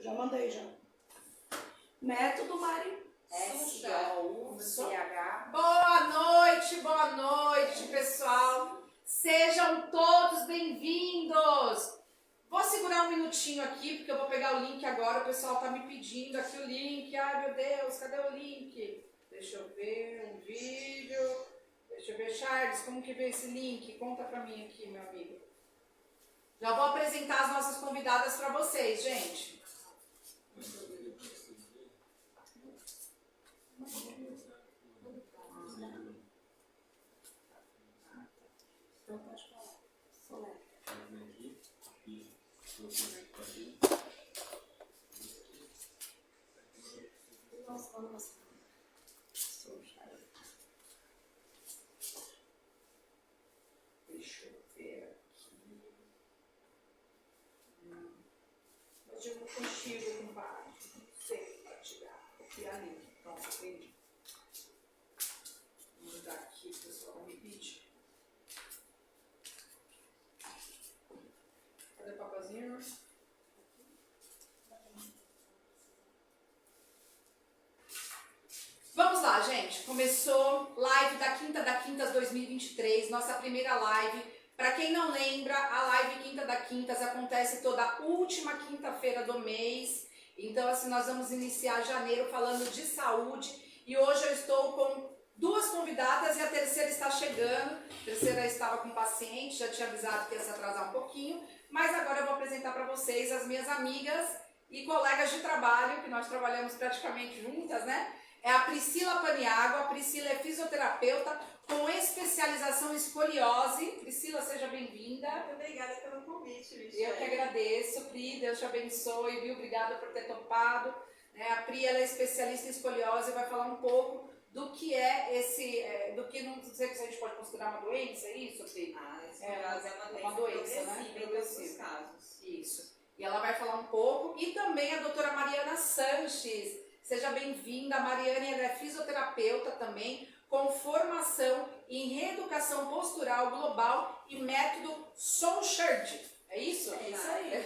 Já mandei, já. Método Mari. S-O-U-C-H. Boa noite, pessoal. Sejam todos bem-vindos. Vou segurar um minutinho aqui, porque eu vou pegar o link agora. O pessoal tá me pedindo aqui o link. Ai, meu Deus, cadê o link? Deixa eu ver, um vídeo. Deixa eu ver, Charles, como que vê esse link? Conta pra mim aqui, meu amigo. Já vou apresentar as nossas convidadas pra vocês, gente. Então pode falar. Soleta. Nossa. Deixa eu ver aqui. Hoje eu vou contigo, compadre. Não sei compartilhar. Copiar link. Pronto, entendi. Vou mudar aqui, o pessoal vai me pedir. Cadê o papelzinho? Vamos lá, gente. Começou live da Quintas 2023, nossa primeira live. Para quem não lembra, a live Quinta da Quintas acontece toda última quinta-feira do mês. Então, assim, nós vamos iniciar janeiro falando de saúde. E hoje eu estou com duas convidadas e a terceira está chegando. A terceira estava com paciente, já tinha avisado que ia se atrasar um pouquinho. Mas agora eu vou apresentar para vocês as minhas amigas e colegas de trabalho, que nós trabalhamos praticamente juntas, né? É a Priscila Paniagua. A Priscila é fisioterapeuta com especialização em escoliose. Priscila, seja bem-vinda. Muito obrigada pelo convite, Michelle. Eu que agradeço, Pri, Deus te abençoe, viu? Obrigada por ter topado. A Pri, ela é especialista em escoliose e vai falar um pouco do que é esse, do que não sei se a gente pode considerar uma doença, é isso, Pri? A escoliose é uma doença né? em alguns casos. Isso. E ela vai falar um pouco. E também a doutora Mariana Sanches. Seja bem-vinda. A Mariana, ela é fisioterapeuta também, com formação em reeducação postural global e método Souchard. É isso? É isso aí.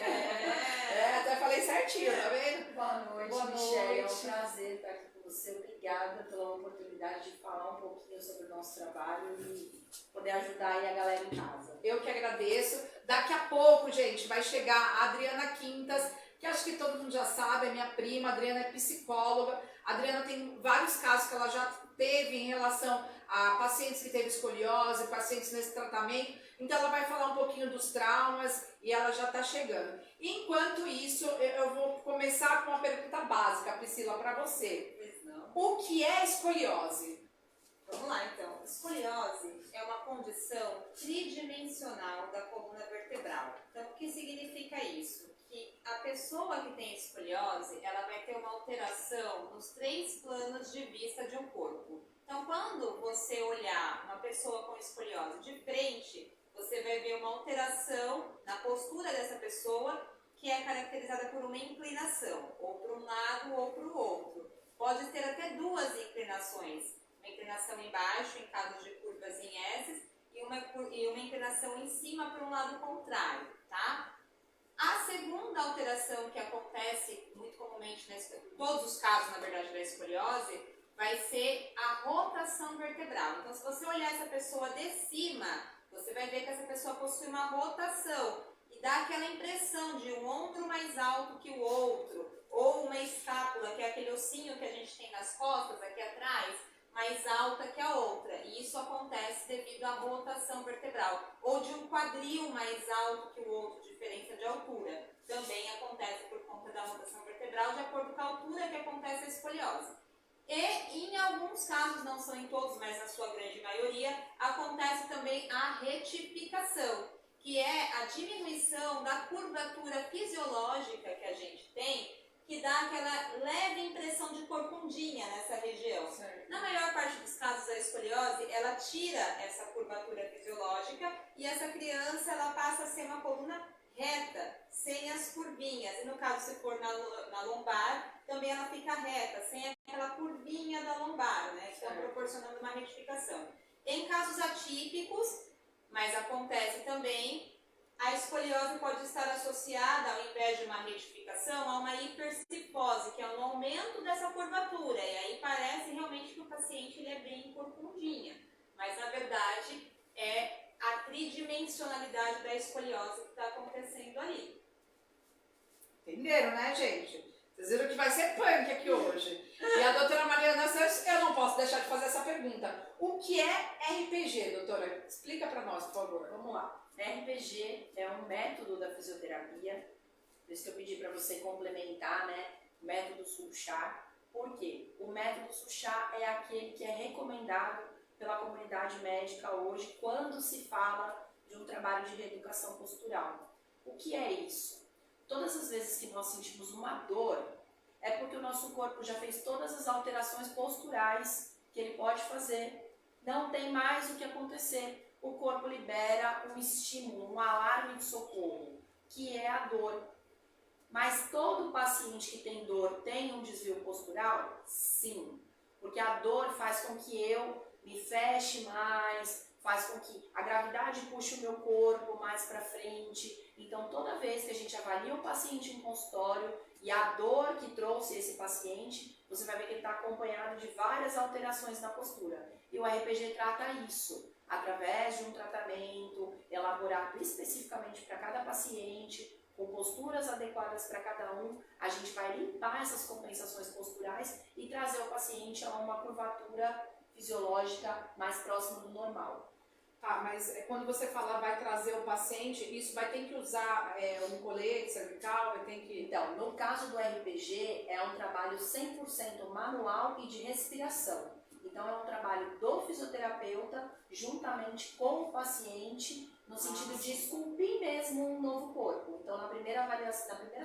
Até falei certinho, tá vendo? Boa noite, Michelle. É um prazer estar aqui com você. Obrigada pela oportunidade de falar um pouquinho sobre o nosso trabalho e poder ajudar aí a galera em casa. Eu que agradeço. Daqui a pouco, gente, vai chegar a Adriana Quintas, que acho que todo mundo já sabe, é minha prima. A Adriana é psicóloga. A Adriana tem vários casos que ela já teve em relação a pacientes que teve escoliose, pacientes nesse tratamento. Então ela vai falar um pouquinho dos traumas e ela já está chegando. Enquanto isso, eu vou começar com uma pergunta básica, Priscila, para você. Pois não. O que é escoliose? Vamos lá, então. Escoliose é uma condição tridimensional da coluna vertebral. Então, o que significa isso? Que a pessoa que tem escoliose, ela vai ter uma alteração nos 3 planos de vista de um corpo. Então, quando você olhar uma pessoa com escoliose de frente, você vai ver uma alteração na postura dessa pessoa, que é caracterizada por uma inclinação, ou para um lado ou para o outro. Pode ter até 2 inclinações, uma inclinação embaixo, em caso de curvas em S, e uma inclinação em cima para um lado contrário, tá? A segunda alteração que acontece muito comumente, em todos os casos, na verdade, da escoliose, vai ser a rotação vertebral. Então, se você olhar essa pessoa de cima, você vai ver que essa pessoa possui uma rotação e dá aquela impressão de um ombro mais alto que o outro, ou uma escápula, que é aquele ossinho que a gente tem nas costas, aqui atrás, mais alta que a outra. E isso acontece devido à rotação vertebral. Ou de um quadril mais alto que o outro, diferença de altura. Também acontece por conta da rotação vertebral, de acordo com a altura que acontece a escoliose. E em alguns casos, não são em todos, mas na sua grande maioria, acontece também a retificação, que é a diminuição da curvatura fisiológica que a gente tem, que dá aquela leve impressão de corcundinha nessa região. Certo. Na maior parte dos casos da escoliose, ela tira essa curvatura fisiológica e essa criança ela passa a ser uma coluna reta, sem as curvinhas. E no caso, se for na lombar, também ela fica reta, sem aquela curvinha da lombar, né? Então, proporcionando uma retificação. Em casos atípicos, mas acontece também, a escoliose pode estar associada, ao invés de uma retificação, a uma hipercifose, que é um aumento dessa curvatura. E aí parece realmente que o paciente ele é bem corcundinha. Mas, na verdade, é a tridimensionalidade da escoliose que está acontecendo ali. Entenderam, né, gente? Vocês viram que vai ser punk aqui hoje. E a doutora Mariana Santos, eu não posso deixar de fazer essa pergunta. O que é RPG, doutora? Explica para nós, por favor. Vamos lá. RPG é um método da fisioterapia, por isso que eu pedi para você complementar, né, o método Sulchá. Por quê? O método Sulchá é aquele que é recomendado pela comunidade médica hoje quando se fala de um trabalho de reeducação postural. O que é isso? Todas as vezes que nós sentimos uma dor, é porque o nosso corpo já fez todas as alterações posturais que ele pode fazer. Não tem mais o que acontecer. O corpo libera um estímulo, um alarme de socorro, que é a dor. Mas todo paciente que tem dor tem um desvio postural? Sim. Porque a dor faz com que eu me feche mais, faz com que a gravidade puxe o meu corpo mais para frente. Então, toda vez que a gente avalia o paciente em consultório e a dor que trouxe esse paciente, você vai ver que ele está acompanhado de várias alterações na postura. E o RPG trata isso, através de um tratamento elaborado especificamente para cada paciente, com posturas adequadas para cada um, a gente vai limpar essas compensações posturais e trazer o paciente a uma curvatura fisiológica mais próxima do normal. Tá, mas quando você fala vai trazer o paciente, isso vai ter que usar um colete cervical, vai ter que... Então, no caso do RPG, é um trabalho 100% manual e de respiração. Então, é um trabalho do fisioterapeuta juntamente com o paciente, no sentido de esculpir mesmo um novo corpo. Então, na primeira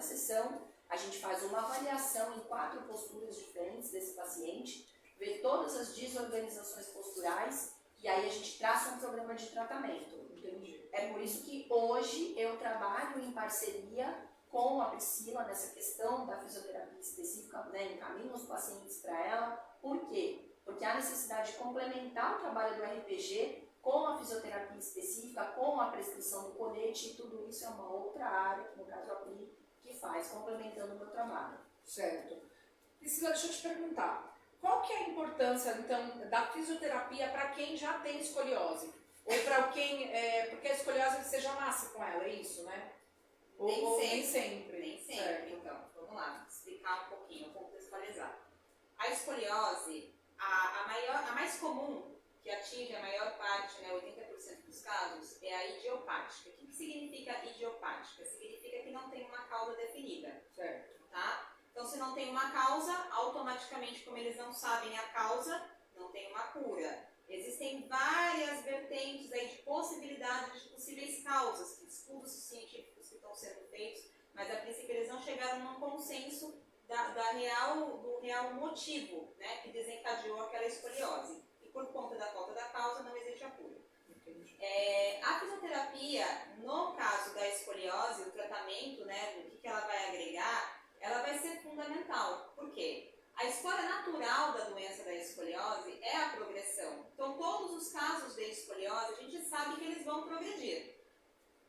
sessão, a gente faz uma avaliação em 4 posturas diferentes desse paciente, vê todas as desorganizações posturais e aí a gente traça um programa de tratamento. Entendi. É por isso que hoje eu trabalho em parceria com a Priscila nessa questão da fisioterapia específica, né, encaminho os pacientes para ela. Por quê? Porque há necessidade de complementar o trabalho do RPG com a fisioterapia específica, com a prescrição do colete, e tudo isso é uma outra área, que no caso a Pri, que faz, complementando o meu trabalho. Certo. Priscila, deixa eu te perguntar. Qual que é a importância, então, da fisioterapia para quem já tem escoliose? Ou para quem... porque a escoliose você já nasce com ela, é isso, né? Nem sempre. Nem sempre. Certo. Então, vamos lá, explicar um pouquinho, contextualizar. A escoliose, a mais comum, que atinge a maior parte, né, 80% dos casos, é a idiopática. O que significa idiopática? Significa que não tem uma causa definida. Certo. Tá? Então, se não tem uma causa, automaticamente, como eles não sabem a causa, não tem uma cura. Existem várias vertentes aí de possibilidades de possíveis causas, estudos científicos que estão sendo feitos, mas a princípio eles não chegaram num consenso do real motivo, né, que desencadeou aquela escoliose. E por conta da falta da causa, não existe a cura. A fisioterapia, no caso da escoliose, o tratamento, né, do que ela vai agregar, ela vai ser fundamental. Por quê? A história natural da doença da escoliose é a progressão. Então, todos os casos de escoliose, a gente sabe que eles vão progredir.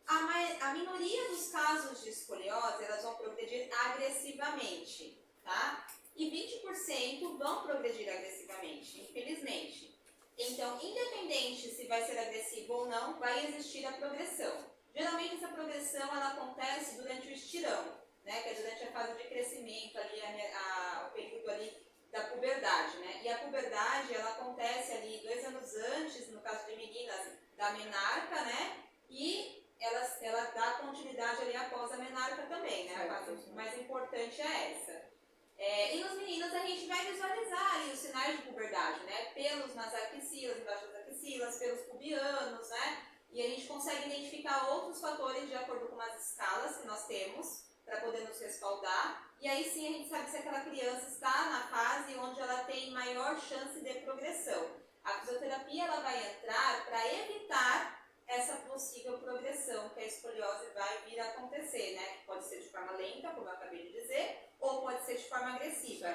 A minoria dos casos de escoliose, elas vão progredir agressivamente, tá? E 20% vão progredir agressivamente, infelizmente. Então, independente se vai ser agressivo ou não, vai existir a progressão. Geralmente, essa progressão ela acontece durante o estirão, né, que é durante a fase de crescimento, ali, o período ali da puberdade, né? E a puberdade, ela acontece ali 2 anos antes, no caso de meninas, da menarca, né? E ela dá continuidade ali após a menarca também, né? A fase mais importante é essa. E nos meninos a gente vai visualizar ali os sinais de puberdade, né? Pelos nas axilas, embaixo das axilas, pelos pubianos, né? E a gente consegue identificar outros fatores de acordo com as escalas que nós temos, para poder nos respaldar, e aí sim a gente sabe se aquela criança está na fase onde ela tem maior chance de progressão. A fisioterapia ela vai entrar para evitar essa possível progressão que a escoliose vai vir a acontecer, né? Que pode ser de forma lenta, como eu acabei de dizer, ou pode ser de forma agressiva.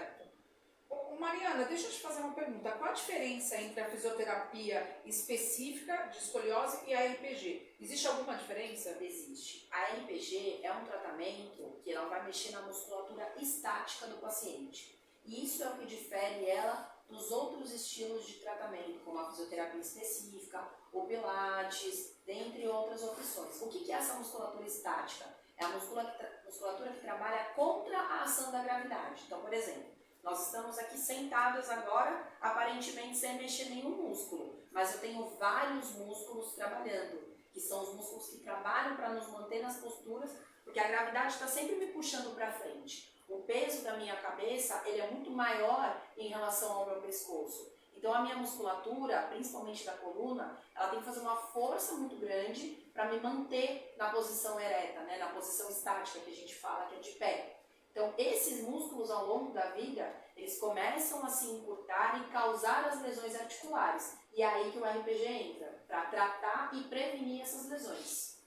Ô, Mariana, deixa eu te fazer uma pergunta. Qual a diferença entre a fisioterapia específica de escoliose e a RPG? Existe alguma diferença? Existe. A RPG é um tratamento que ela vai mexer na musculatura estática do paciente. E isso é o que difere ela dos outros estilos de tratamento, como a fisioterapia específica, o pilates, dentre outras opções. O que é essa musculatura estática? É a musculatura que trabalha contra a ação da gravidade. Então, por exemplo, nós estamos aqui sentados agora, aparentemente sem mexer nenhum músculo, mas eu tenho vários músculos trabalhando, que são os músculos que trabalham para nos manter nas posturas, porque a gravidade está sempre me puxando para frente. O peso da minha cabeça ele é muito maior em relação ao meu pescoço. Então a minha musculatura, principalmente da coluna, ela tem que fazer uma força muito grande para me manter na posição ereta, né? Na posição estática que a gente fala, que é de pé. Então esses músculos ao longo da vida, eles começam a se encurtar e causar as lesões articulares. E é aí que o RPG entra, para tratar e prevenir essas lesões.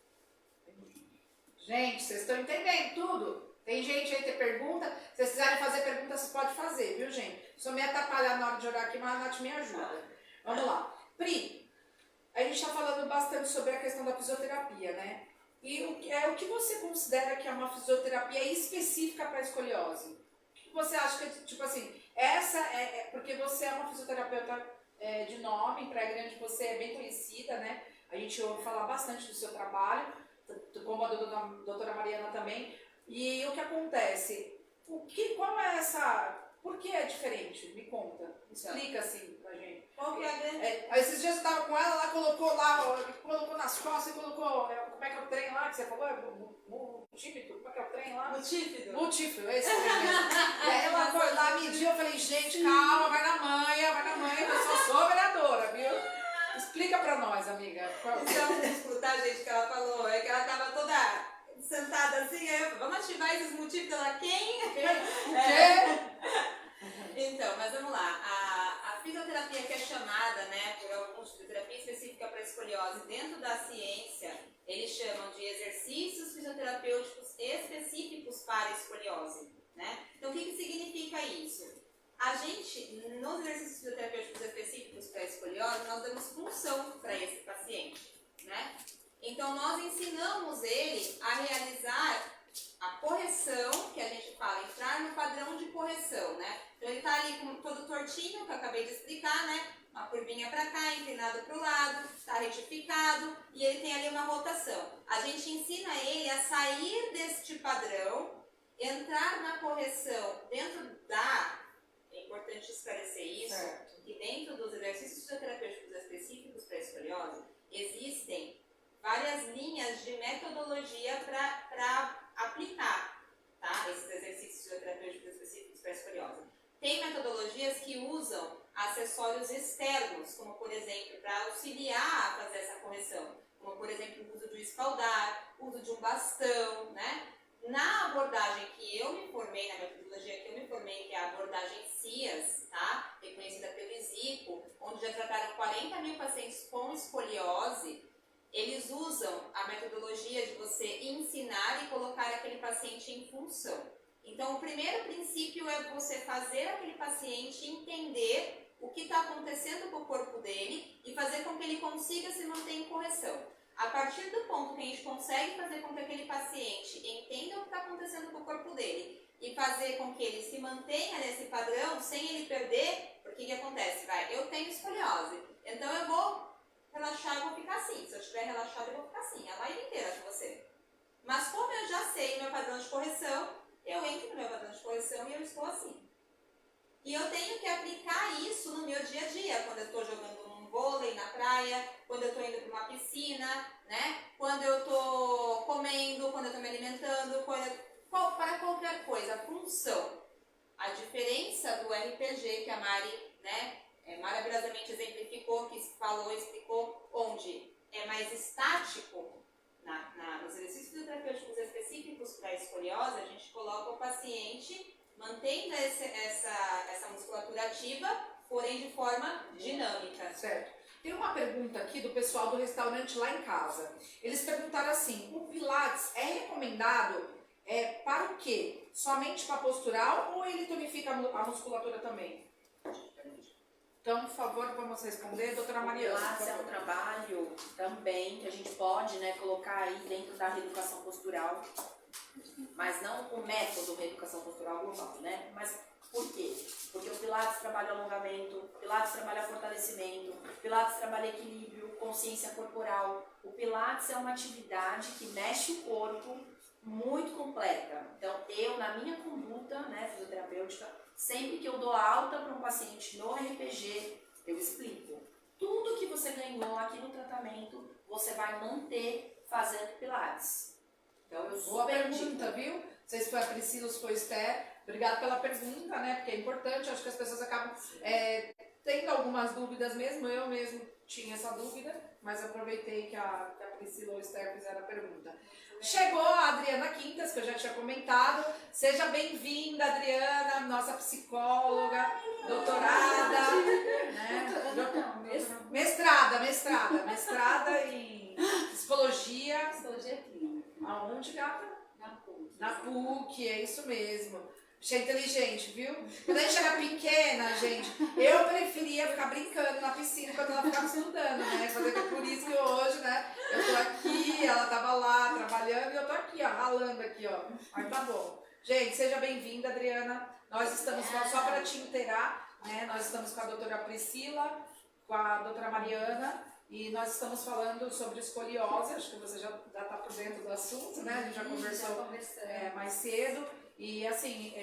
Gente, vocês estão entendendo tudo? Tem gente aí que tem pergunta. Se vocês quiserem fazer pergunta, vocês podem fazer, viu, gente? Só me atrapalhar na hora de orar aqui, mas a Nath me ajuda. Vamos lá. Pri, a gente está falando bastante sobre a questão da fisioterapia, né? E o que você considera que é uma fisioterapia específica para escoliose? O que você acha que, tipo assim, essa porque você é uma fisioterapeuta de nome, em Praia Grande você é bem conhecida, né? A gente ouve falar bastante do seu trabalho, como a doutora Mariana também. E o que acontece? Qual é essa... Por que é diferente? Me conta. Explica assim pra gente. Qual que é a grande... Esses dias eu tava com ela colocou nas costas e colocou... Como é que é o trem lá que você falou? Multípito? Como é que é o trem lá? Multífido. Multípito, esse trem mesmo. E aí ela foi lá, mediu, eu falei, gente, calma, vai na manha, eu só sou vereadora, viu? Explica pra nós, amiga. Isso é um músculo, tá, gente, que ela falou. É que ela tava toda sentada assim, aí eu, vamos ativar esses multípicos, ela, quem? O quê? Então, mas vamos lá. A fisioterapia que é chamada, né, por alguns fisioterapia específica para escoliose dentro da ciência, eles chamam de exercícios fisioterapêuticos específicos para escoliose, né? Então, o que significa isso? A gente, nos exercícios fisioterapêuticos específicos para escoliose, nós damos função para esse paciente, né? Então, nós ensinamos ele a realizar a correção, que a gente fala, entrar no padrão de correção, né? Então, ele está ali com todo tortinho, que eu acabei de explicar, né? Uma curvinha para cá, inclinado para o lado, está retificado e ele tem ali uma rotação. A gente ensina ele a sair deste padrão, entrar na correção dentro da... É importante esclarecer isso, certo. Que dentro dos exercícios fisioterapêuticos específicos para escoliose, existem várias linhas de metodologia para aplicar, tá? Esses exercícios fisioterapêuticos específicos para escoliose. Tem metodologias que usam acessórios externos, como por exemplo, para auxiliar a fazer essa correção, como por exemplo o uso de um espaldar, o uso de um bastão, né? Na abordagem que eu me formei, na metodologia que eu me formei, que é a abordagem CIAS, tá? Reconhecida pelo ISIPO, onde já trataram 40 mil pacientes com escoliose, eles usam a metodologia de você ensinar e colocar aquele paciente em função. Então, o primeiro princípio é você fazer aquele paciente entender o que está acontecendo com o corpo dele e fazer com que ele consiga se manter em correção. A partir do ponto que a gente consegue fazer com que aquele paciente entenda o que está acontecendo com o corpo dele e fazer com que ele se mantenha nesse padrão sem ele perder, porque o que acontece? Eu tenho escoliose, então eu vou relaxar e vou ficar assim. Se eu estiver relaxado, eu vou ficar assim, a live inteira com você. Mas como eu já sei o meu padrão de correção, eu entro no meu padrão de correção e eu estou assim. E eu tenho que aplicar isso no meu dia a dia, quando eu estou jogando um vôlei na praia, quando eu estou indo para uma piscina, né? Quando eu estou comendo, quando eu estou me alimentando, para qualquer coisa, função. A diferença do RPG que a Mari, né, maravilhosamente exemplificou, que falou, explicou, onde é mais estático, nos exercícios terapêuticos específicos para a escoliose, a gente coloca o paciente mantendo essa musculatura ativa, porém de forma dinâmica. Certo. Tem uma pergunta aqui do pessoal do restaurante lá em casa. Eles perguntaram assim, o Pilates é recomendado para o quê? Somente para postural ou ele tonifica a musculatura também? Então, por favor, vamos responder, doutora Mariana. Pilates é um trabalho também que a gente pode, né, colocar aí dentro da reeducação postural, mas não o método reeducação postural global, né? Mas por quê? Porque o Pilates trabalha alongamento, o Pilates trabalha fortalecimento, o Pilates trabalha equilíbrio, consciência corporal. O Pilates é uma atividade que mexe o corpo muito completa. Então, eu, na minha conduta, né, fisioterapêutica, sempre que eu dou alta para um paciente no RPG, eu explico. Tudo que você ganhou aqui no tratamento, você vai manter fazendo Pilates. Então, eu Boa super pergunta, digo. viu? Não sei se foi a Priscila ou se foi a Esther. Obrigada pela pergunta, né? Porque é importante, acho que as pessoas acabam tendo algumas dúvidas mesmo. Eu mesmo tinha essa dúvida, mas aproveitei que a Priscila ou a Esther fizeram a pergunta. Chegou a Adriana Quintas, que eu já tinha comentado. Seja bem-vinda, Adriana, nossa psicóloga, doutorada, né? Mestrada em psicologia. Psicologia clínica. Aonde, gata? Na PUC. Na PUC, é isso mesmo. Achei inteligente, viu? Quando a gente era pequena, gente, eu preferia ficar brincando na piscina quando ela ficava estudando, né? Por isso que hoje, né, eu tô aqui, ela tava lá trabalhando e eu tô aqui, ó, ralando aqui, ó. Mas tá bom. Gente, seja bem-vinda, Adriana. Nós estamos, só para te inteirar, né? Nós estamos com a doutora Priscila, com a doutora Mariana, e nós estamos falando sobre escoliose. Acho que você já tá por dentro do assunto, né? A gente já conversou mais cedo. E assim,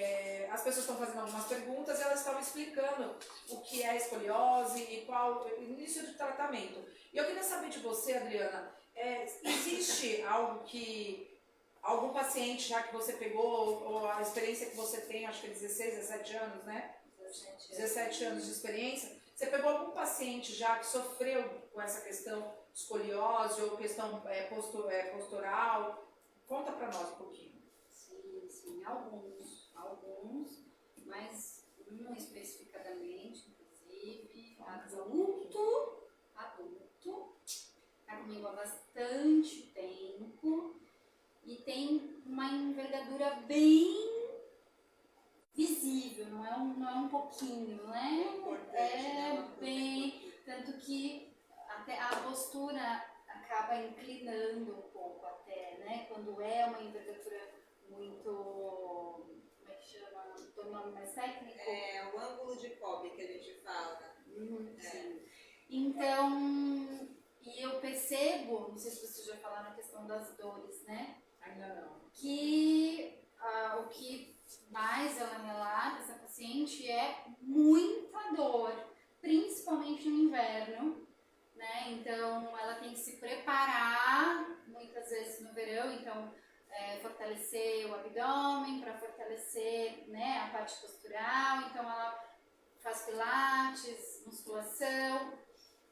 as pessoas estão fazendo algumas perguntas e elas estavam explicando o que é escoliose e qual o início do tratamento. E eu queria saber de você, Adriana, existe algo que algum paciente já que você pegou, ou a experiência que você tem, acho que é 16, 17 anos, né? 17 anos de experiência. Você pegou algum paciente já que sofreu com essa questão escoliose ou questão postural? Conta para nós um pouquinho. Sim, alguns, mas não especificadamente, inclusive, adulto, está comigo há bastante tempo e tem uma envergadura bem visível, não é um pouquinho, né? É bem, tanto que até a postura acaba inclinando um pouco até, né? Quando é uma envergadura muito, como é que chama? Tem um nome mais técnico? É o ângulo de Kobe que a gente fala. Sim. Então, e eu percebo, não sei se vocês já falaram na questão das dores, né? Ainda não. Que o que mais ela relata, essa paciente, é muita dor, principalmente no inverno, né? Então, ela tem que se preparar, muitas vezes no verão, então, fortalecer o abdômen, para fortalecer, né, a parte postural, então ela faz pilates, musculação,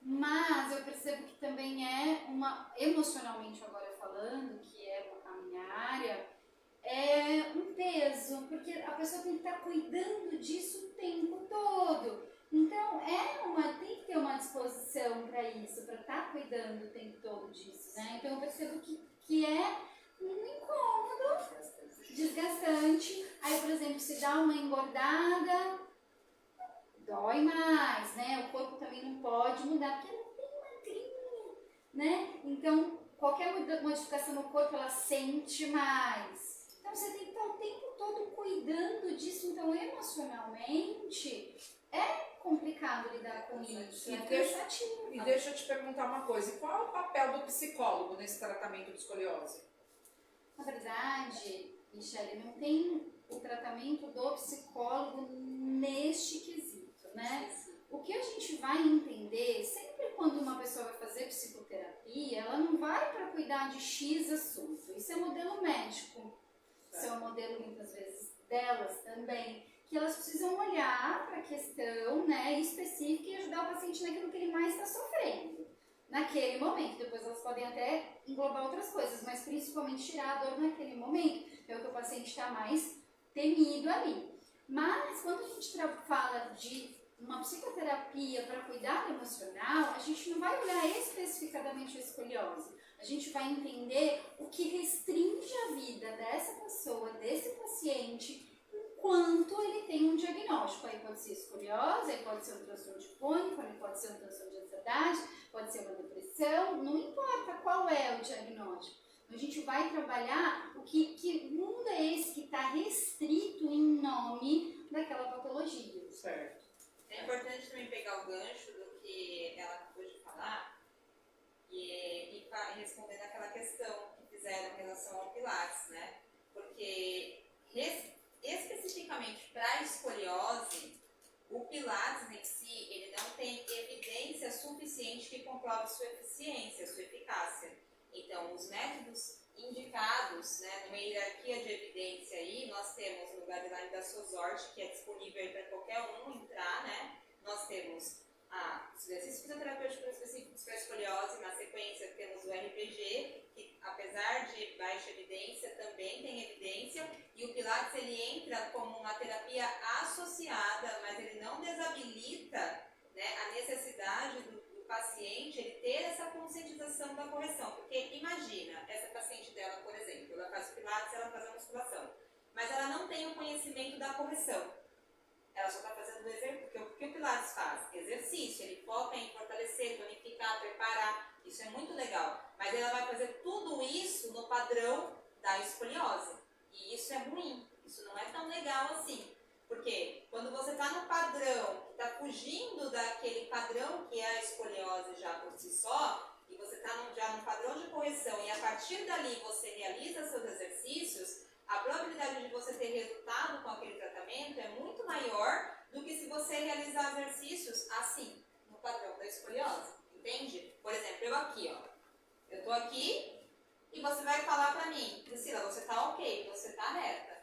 mas eu percebo que também emocionalmente agora falando, que é a minha área, é um peso, porque a pessoa tem que estar cuidando disso o tempo todo. Então, tem que ter uma disposição para isso, para estar cuidando o tempo todo disso, né? Então, eu percebo que é um incômodo, desgastante. Aí, por exemplo, se dá uma engordada, dói mais, né? O corpo também não pode mudar, porque ela é bem magrinha, né? Então, qualquer modificação no corpo, ela sente mais. Então, você tem que estar o tempo todo cuidando disso. Então, emocionalmente, é complicado lidar com isso. E deixa eu te perguntar uma coisa. E qual é o papel do psicólogo nesse tratamento de escoliose? Na verdade, Michele, não tem o tratamento do psicólogo neste quesito, né? O que a gente vai entender, sempre quando uma pessoa vai fazer psicoterapia, ela não vai para cuidar de X assunto. Isso é modelo médico. Isso é um modelo, muitas vezes, delas também. Que elas precisam olhar para a questão, né, específica e ajudar o paciente naquilo que ele mais está sofrendo. Naquele momento. Depois elas podem até englobar outras coisas, mas principalmente tirar a dor naquele momento. É o que o paciente está mais temido ali. Mas quando a gente fala de uma psicoterapia para cuidado emocional, a gente não vai olhar especificadamente a escoliose. A gente vai entender o que restringe a vida dessa pessoa, desse paciente, enquanto ele tem um diagnóstico. Aí pode ser escoliose, aí pode ser um transtorno de pânico, aí pode ser um transtorno de ansiedade, pode ser uma depressão, não importa qual é o diagnóstico. A gente vai trabalhar que mundo é esse que está restrito em nome daquela patologia. Certo. É importante também pegar o gancho do que ela acabou de falar e responder naquela questão que fizeram em relação ao Pilates, né? Porque especificamente para a escoliose, o Pilates em si, ele não tem evidência suficiente que comprove sua eficiência, sua eficácia. Então, os métodos indicados, né, numa hierarquia de evidência aí, nós temos no guideline da SOSORT, que é disponível aí para qualquer um entrar, né? Nós temos os exercícios fisioterapêuticos específicos para escoliose, na sequência temos o RPG, que apesar de baixa evidência, também tem evidência, e o Pilates ele entra como uma terapia associada, mas ele não desabilita, né, a necessidade do paciente ele ter essa conscientização da correção, porque imagina, essa paciente dela, por exemplo, ela faz o Pilates, ela faz a musculação, mas ela não tem o conhecimento da correção. Ela só está fazendo o exercício, porque o que o Pilates faz? Exercício, ele foca em fortalecer, tonificar, preparar, isso é muito legal. Mas ela vai fazer tudo isso no padrão da escoliose. E isso é ruim, isso não é tão legal assim. Porque quando você está no padrão, que está fugindo daquele padrão que é a escoliose já por si só, e você está já no padrão de correção, e a partir dali você realiza seus exercícios, a probabilidade de você ter resultado com aquele tratamento é muito maior do que se você realizar exercícios assim, no padrão da escoliose, entende? Por exemplo, eu aqui, ó, eu tô aqui e você vai falar pra mim, Priscila, você tá ok, você tá reta.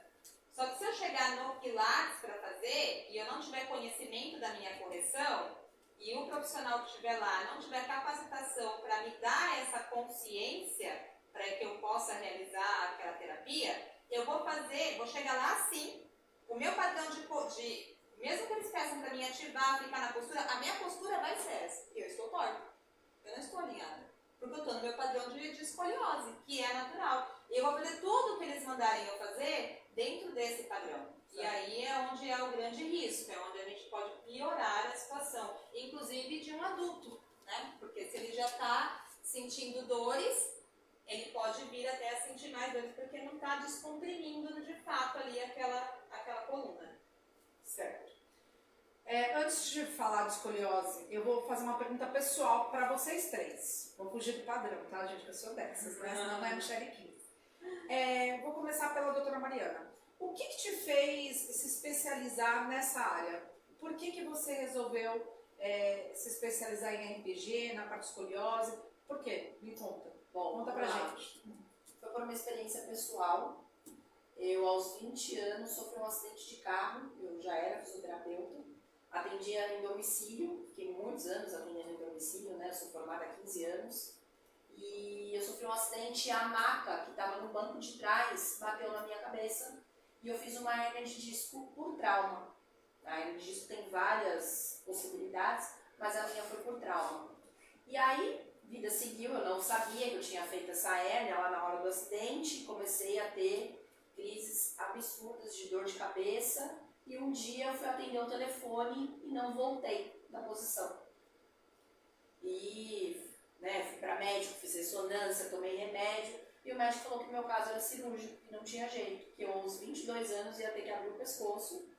Só que se eu chegar no Pilates pra fazer e eu não tiver conhecimento da minha correção, e o profissional que estiver lá não tiver capacitação para me dar essa consciência para que eu possa realizar aquela terapia, eu vou chegar lá assim, o meu padrão mesmo que eles peçam para mim ativar, ficar na postura, a minha postura vai ser essa. Eu estou torta, eu não estou alinhada, porque eu estou no meu padrão de escoliose, que é natural. Eu vou fazer tudo o que eles mandarem eu fazer dentro desse padrão. E aí é onde é o grande risco, é onde a gente pode piorar a situação, inclusive de um adulto, né? Porque se ele já está sentindo dores, ele pode vir até a sentir mais dores porque não está descomprimindo de fato ali aquela coluna. Certo. Antes de falar de escoliose, eu vou fazer uma pergunta pessoal para vocês três. Vou fugir do padrão, tá, gente? Que eu sou dessas, né? Senão não é Michelle King. Vou começar pela doutora Mariana. O que te fez se especializar nessa área? Por que você resolveu se especializar em RPG, na parte escoliose? Por quê? Me conta. Bom, Conta pra gente. Foi por uma experiência pessoal. Eu, aos 20 anos, sofri um acidente de carro. Eu já era fisioterapeuta. Atendia em domicílio. Fiquei muitos anos atendendo em domicílio, né? Eu sou formada há 15 anos. E eu sofri um acidente, a maca, que estava no banco de trás, bateu na minha cabeça. E eu fiz uma hérnia de disco por trauma. A hérnia de disco tem várias possibilidades, mas a minha foi por trauma. E aí, vida seguiu, eu não sabia que eu tinha feito essa hérnia lá na hora do acidente, comecei a ter crises absurdas de dor de cabeça e um dia eu fui atender o telefone e não voltei da posição. E fui para médico, fiz ressonância, tomei remédio e o médico falou que o meu caso era cirúrgico, que não tinha jeito, que eu aos 22 anos ia ter que abrir o pescoço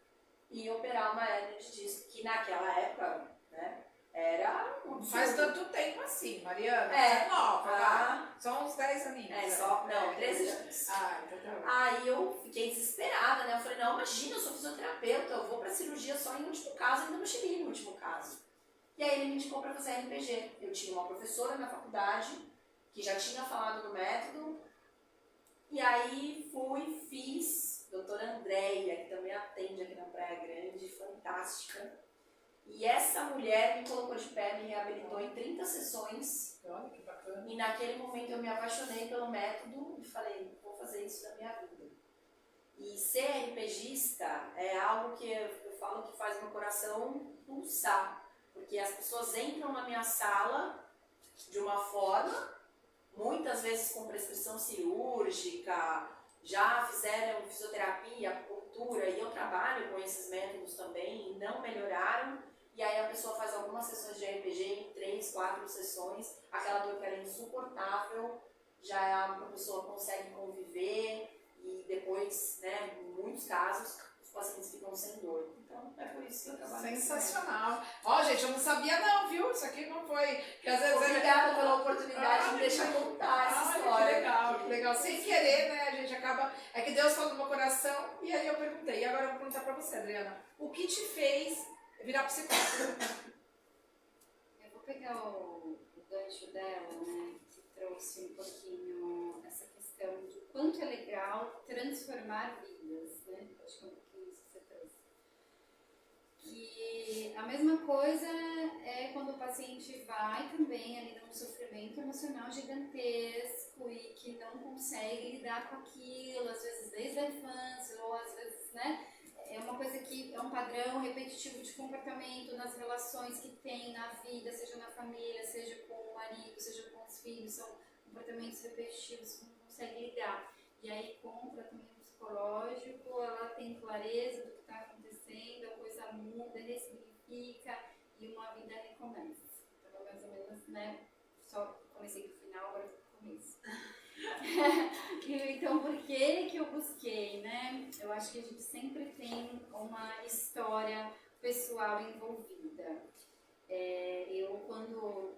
e operar uma hérnia de disco, que naquela época, né, era um absurdo. Faz tanto tempo assim, Mariana. É. Você é nova, tá? Só uns 10 aninhos. Não, 13 anos. Então tá bom. Aí eu fiquei desesperada, né? Eu falei, não, imagina, eu sou fisioterapeuta, eu vou pra cirurgia só em último caso, ainda não cheguei no último caso. E aí ele me indicou pra fazer RPG. Eu tinha uma professora na faculdade que já tinha falado do método. E aí fiz, doutora Andréia, que também atende aqui na Praia Grande, fantástica. E essa mulher me colocou de pé, me reabilitou em 30 sessões. Olha que bacana. E naquele momento eu me apaixonei pelo método e falei, vou fazer isso na minha vida. E ser RPGista é algo que eu falo que faz meu coração pulsar. Porque as pessoas entram na minha sala de uma forma, muitas vezes com prescrição cirúrgica, já fizeram fisioterapia, acupuntura, e eu trabalho com esses métodos também e não melhoraram. E aí a pessoa faz algumas sessões de RPG, em 3, 4 sessões, aquela dor que era insuportável, já a pessoa consegue conviver e depois, né, em muitos casos, os pacientes ficam sem dor. Então, é por isso que eu trabalho. Sensacional. Ó, gente, eu não sabia não, viu? Isso aqui não foi... Que às vezes Obrigada pela oportunidade de me deixar contar essa história. Que legal, que legal. Sem querer, né, a gente acaba... É que Deus falou no meu coração e aí eu perguntei. E agora eu vou perguntar pra você, Adriana. O que te fez virar psicóloga? Eu vou pegar o gancho dela, né, que trouxe um pouquinho essa questão de quanto é legal transformar vidas, né? Acho que é um pouquinho isso que você trouxe. Que a mesma coisa é quando o paciente vai também ali num sofrimento emocional gigantesco e que não consegue lidar com aquilo, às vezes desde a infância, ou às vezes, né? É uma coisa que é um padrão repetitivo de comportamento nas relações que tem na vida, seja na família, seja com o marido, seja com os filhos, são comportamentos repetitivos que não consegue lidar. E aí, com o tratamento psicológico, ela tem clareza do que está acontecendo, a coisa muda, ressignifica e uma vida recomeça. Então, mais ou menos, né? Só comecei do final, agora estou no começo. Então, por que eu busquei, né? Eu acho que a gente sempre tem uma história pessoal envolvida. Eu, quando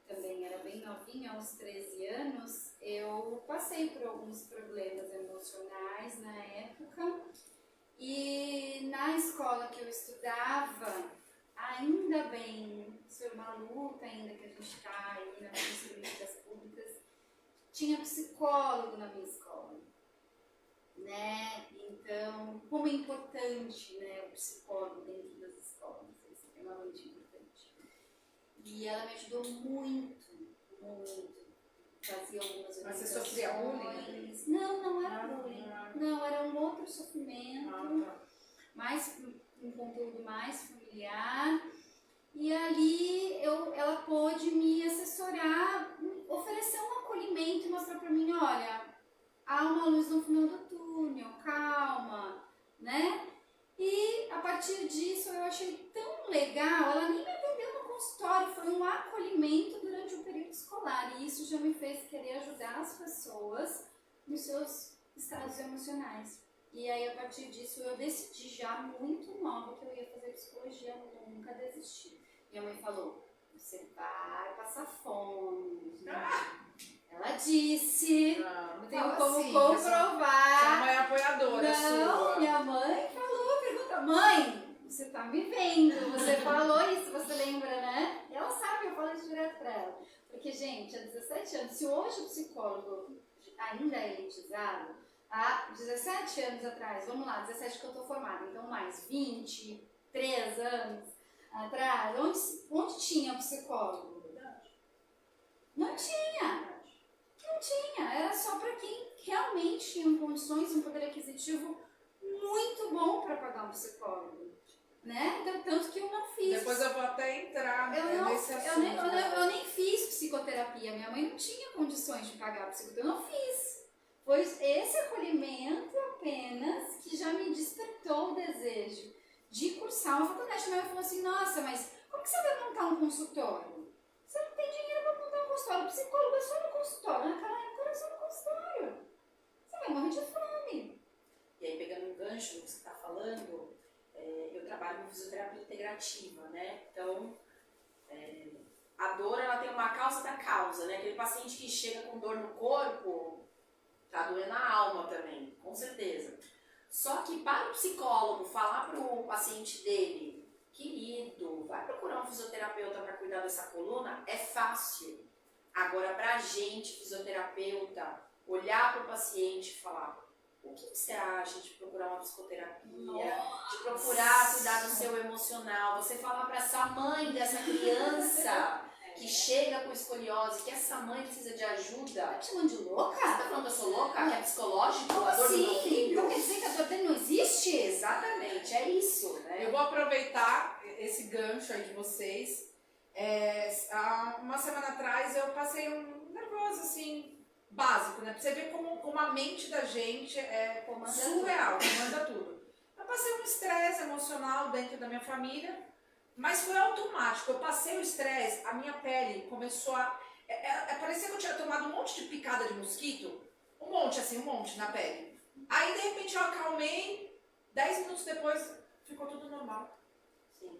também era bem novinha, aos 13 anos, eu passei por alguns problemas emocionais na época. E na escola que eu estudava, ainda bem, isso é uma luta ainda que a gente está aí nas políticas públicas, tinha psicólogo na minha escola, né? Então, como é importante, né, o psicólogo dentro das escolas, é extremamente importante. E ela me ajudou muito, muito. Fazia algumas Mas você sofria bullying? Não era bullying. Não, era um outro sofrimento, mais um conteúdo mais familiar. E ali ela pôde me assessorar, oferecer um acolhimento e mostrar pra mim, olha, há uma luz no final do túnel, calma, né? E a partir disso eu achei tão legal, ela nem me atendeu no consultório, foi um acolhimento durante o período escolar. E isso já me fez querer ajudar as pessoas nos seus estados emocionais. E aí, a partir disso, eu decidi já muito nova que eu ia fazer psicologia, eu nunca desisti. Minha mãe falou, você vai passar fome. Ela disse, eu tenho como assim, comprovar. Sua mãe é apoiadora sua. Minha mãe falou, pergunta, mãe, você tá me vendo, você falou isso, você lembra, né? E ela sabe, eu falo isso direto pra ela. Porque, gente, há 17 anos, se hoje o psicólogo ainda é elitizado, há 17 anos atrás, vamos lá, 17 que eu tô formada, então mais 23 anos atrás, onde tinha psicólogo? Não tinha. Não tinha. Era só para quem realmente tinha condições, um poder aquisitivo muito bom para pagar um psicólogo. Né? Então, tanto que eu não fiz. Depois eu vou até entrar nesse assunto. Eu nem fiz psicoterapia. Minha mãe não tinha condições de pagar psicoterapia. Eu não fiz. Foi esse acolhimento apenas que já me despertou o desejo de cursar uma faculdade. Minha mãe falou assim, nossa, mas como que você vai montar um consultório? Você não tem dinheiro para montar um consultório. O psicólogo é só no consultório. Naquela época era só no consultório. Você vai morrer de fome. E aí, pegando um gancho no que você está falando, eu trabalho com fisioterapia integrativa, né? Então, a dor, ela tem uma causa da causa, né? Aquele paciente que chega com dor no corpo, tá doendo a alma também, com certeza. Só que para o psicólogo falar para o paciente dele, querido, vai procurar um fisioterapeuta para cuidar dessa coluna, é fácil. Agora, para a gente, fisioterapeuta, olhar para o paciente e falar, o que você acha de procurar uma psicoterapia, de procurar cuidar do seu emocional, você falar para essa mãe dessa criança que chega com escoliose, que essa mãe precisa de ajuda. Tá me chamando de louca? Você tá falando que eu sou louca? Que é psicológico? Como A dor do meu assim? filho? Então quer dizer que a dor dele não existe? Exatamente, é isso, né? Eu vou aproveitar esse gancho aí de vocês. Há uma semana atrás eu passei um nervoso, assim, básico, né? Pra você ver como a mente da gente é surreal, comanda tudo. Eu passei um estresse emocional dentro da minha família, mas foi automático. Eu passei o estresse, a minha pele começou a... parecia que eu tinha tomado um monte de picada de mosquito, um monte na pele. Aí, de repente, eu acalmei, 10 minutos depois, ficou tudo normal. Sim.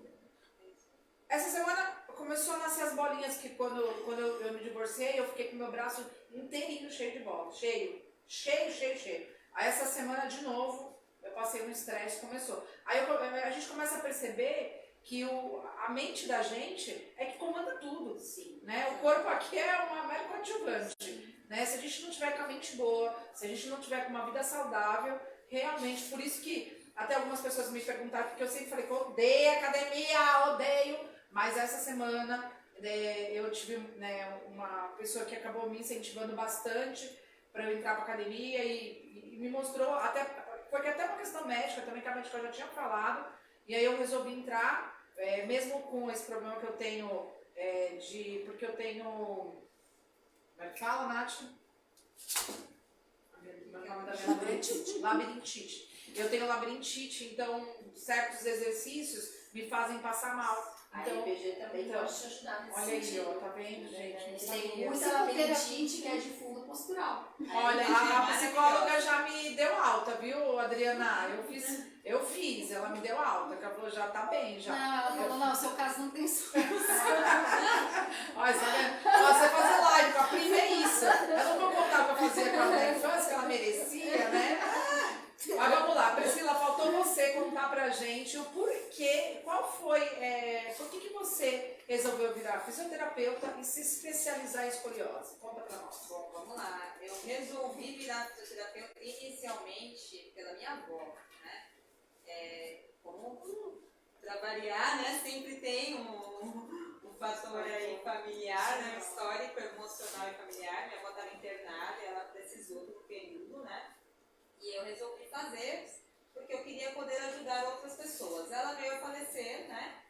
Essa semana começou a nascer as bolinhas que quando eu me divorciei, eu fiquei com meu braço inteirinho cheio de bolas. Cheio. Aí essa semana de novo, eu passei um estresse, começou. Aí a gente começa a perceber que a mente da gente é que comanda tudo. Sim. Né? O corpo aqui é uma mera coadjuvante. Né? Se a gente não tiver com a mente boa, se a gente não tiver com uma vida saudável, realmente, por isso que até algumas pessoas me perguntaram, porque eu sempre falei que eu odeio academia, odeio. Mas essa semana eu tive, né, uma pessoa que acabou me incentivando bastante para eu entrar para academia e me mostrou, foi até uma questão médica também, que a médica já tinha falado, e aí eu resolvi entrar, mesmo com esse problema que eu tenho, porque eu tenho, como é que fala, Nath? Labirintite. Eu tenho labirintite, então certos exercícios me fazem passar mal. Então, a IPG também pode te ajudar nesse olha sentido. aí, ó, tá vendo, gente? Tem muita labirintite que é de fundo postural. Olha, a psicóloga já me deu alta, viu, Adriana? Eu fiz, ela me deu alta, que ela falou, já tá bem, já. Não, ela falou, não, seu caso não tem solução. Olha, tá vendo? Você fazer live com a primeirícia. Eu não vou contar pra fazer com a infância que ela merecia, né? Mas vamos lá, Priscila, faltou você contar pra gente o porquê, por que você resolveu virar fisioterapeuta e se especializar em escoliose? Conta pra nós. Bom, vamos lá. Eu resolvi virar fisioterapeuta inicialmente pela minha avó, né? Como pra variar, né? Sempre tem um fator aí familiar, né? Histórico, emocional e familiar. Minha avó estava internada e ela precisou do período, né? E eu resolvi fazer porque eu queria poder ajudar outras pessoas. Ela veio a falecer, né?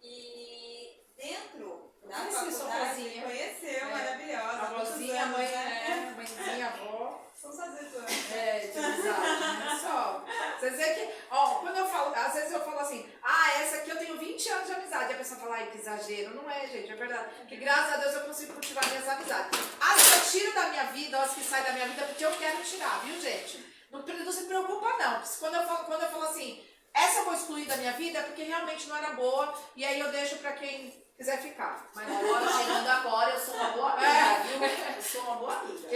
E dentro da faculdade me conheceu, maravilhosa. A vozinha, mãezinha, avó. São suas irmãs. De amizade, né? Só. Você dizer que, quando eu falo, às vezes eu falo assim, essa aqui eu tenho 20 anos de amizade. E a pessoa fala, ai, que exagero. Não é, gente, é verdade. Porque graças a Deus eu consigo cultivar minhas amizades. As que eu tiro da minha vida, as que saem da minha vida, porque eu quero tirar, viu, gente? Não se preocupa, não. Quando eu falo assim, essa eu vou excluir da minha vida, porque realmente não era boa, e aí eu deixo pra quem quiser ficar. Mas agora, chegando agora, eu sou uma boa amiga, viu? Eu sou uma boa amiga.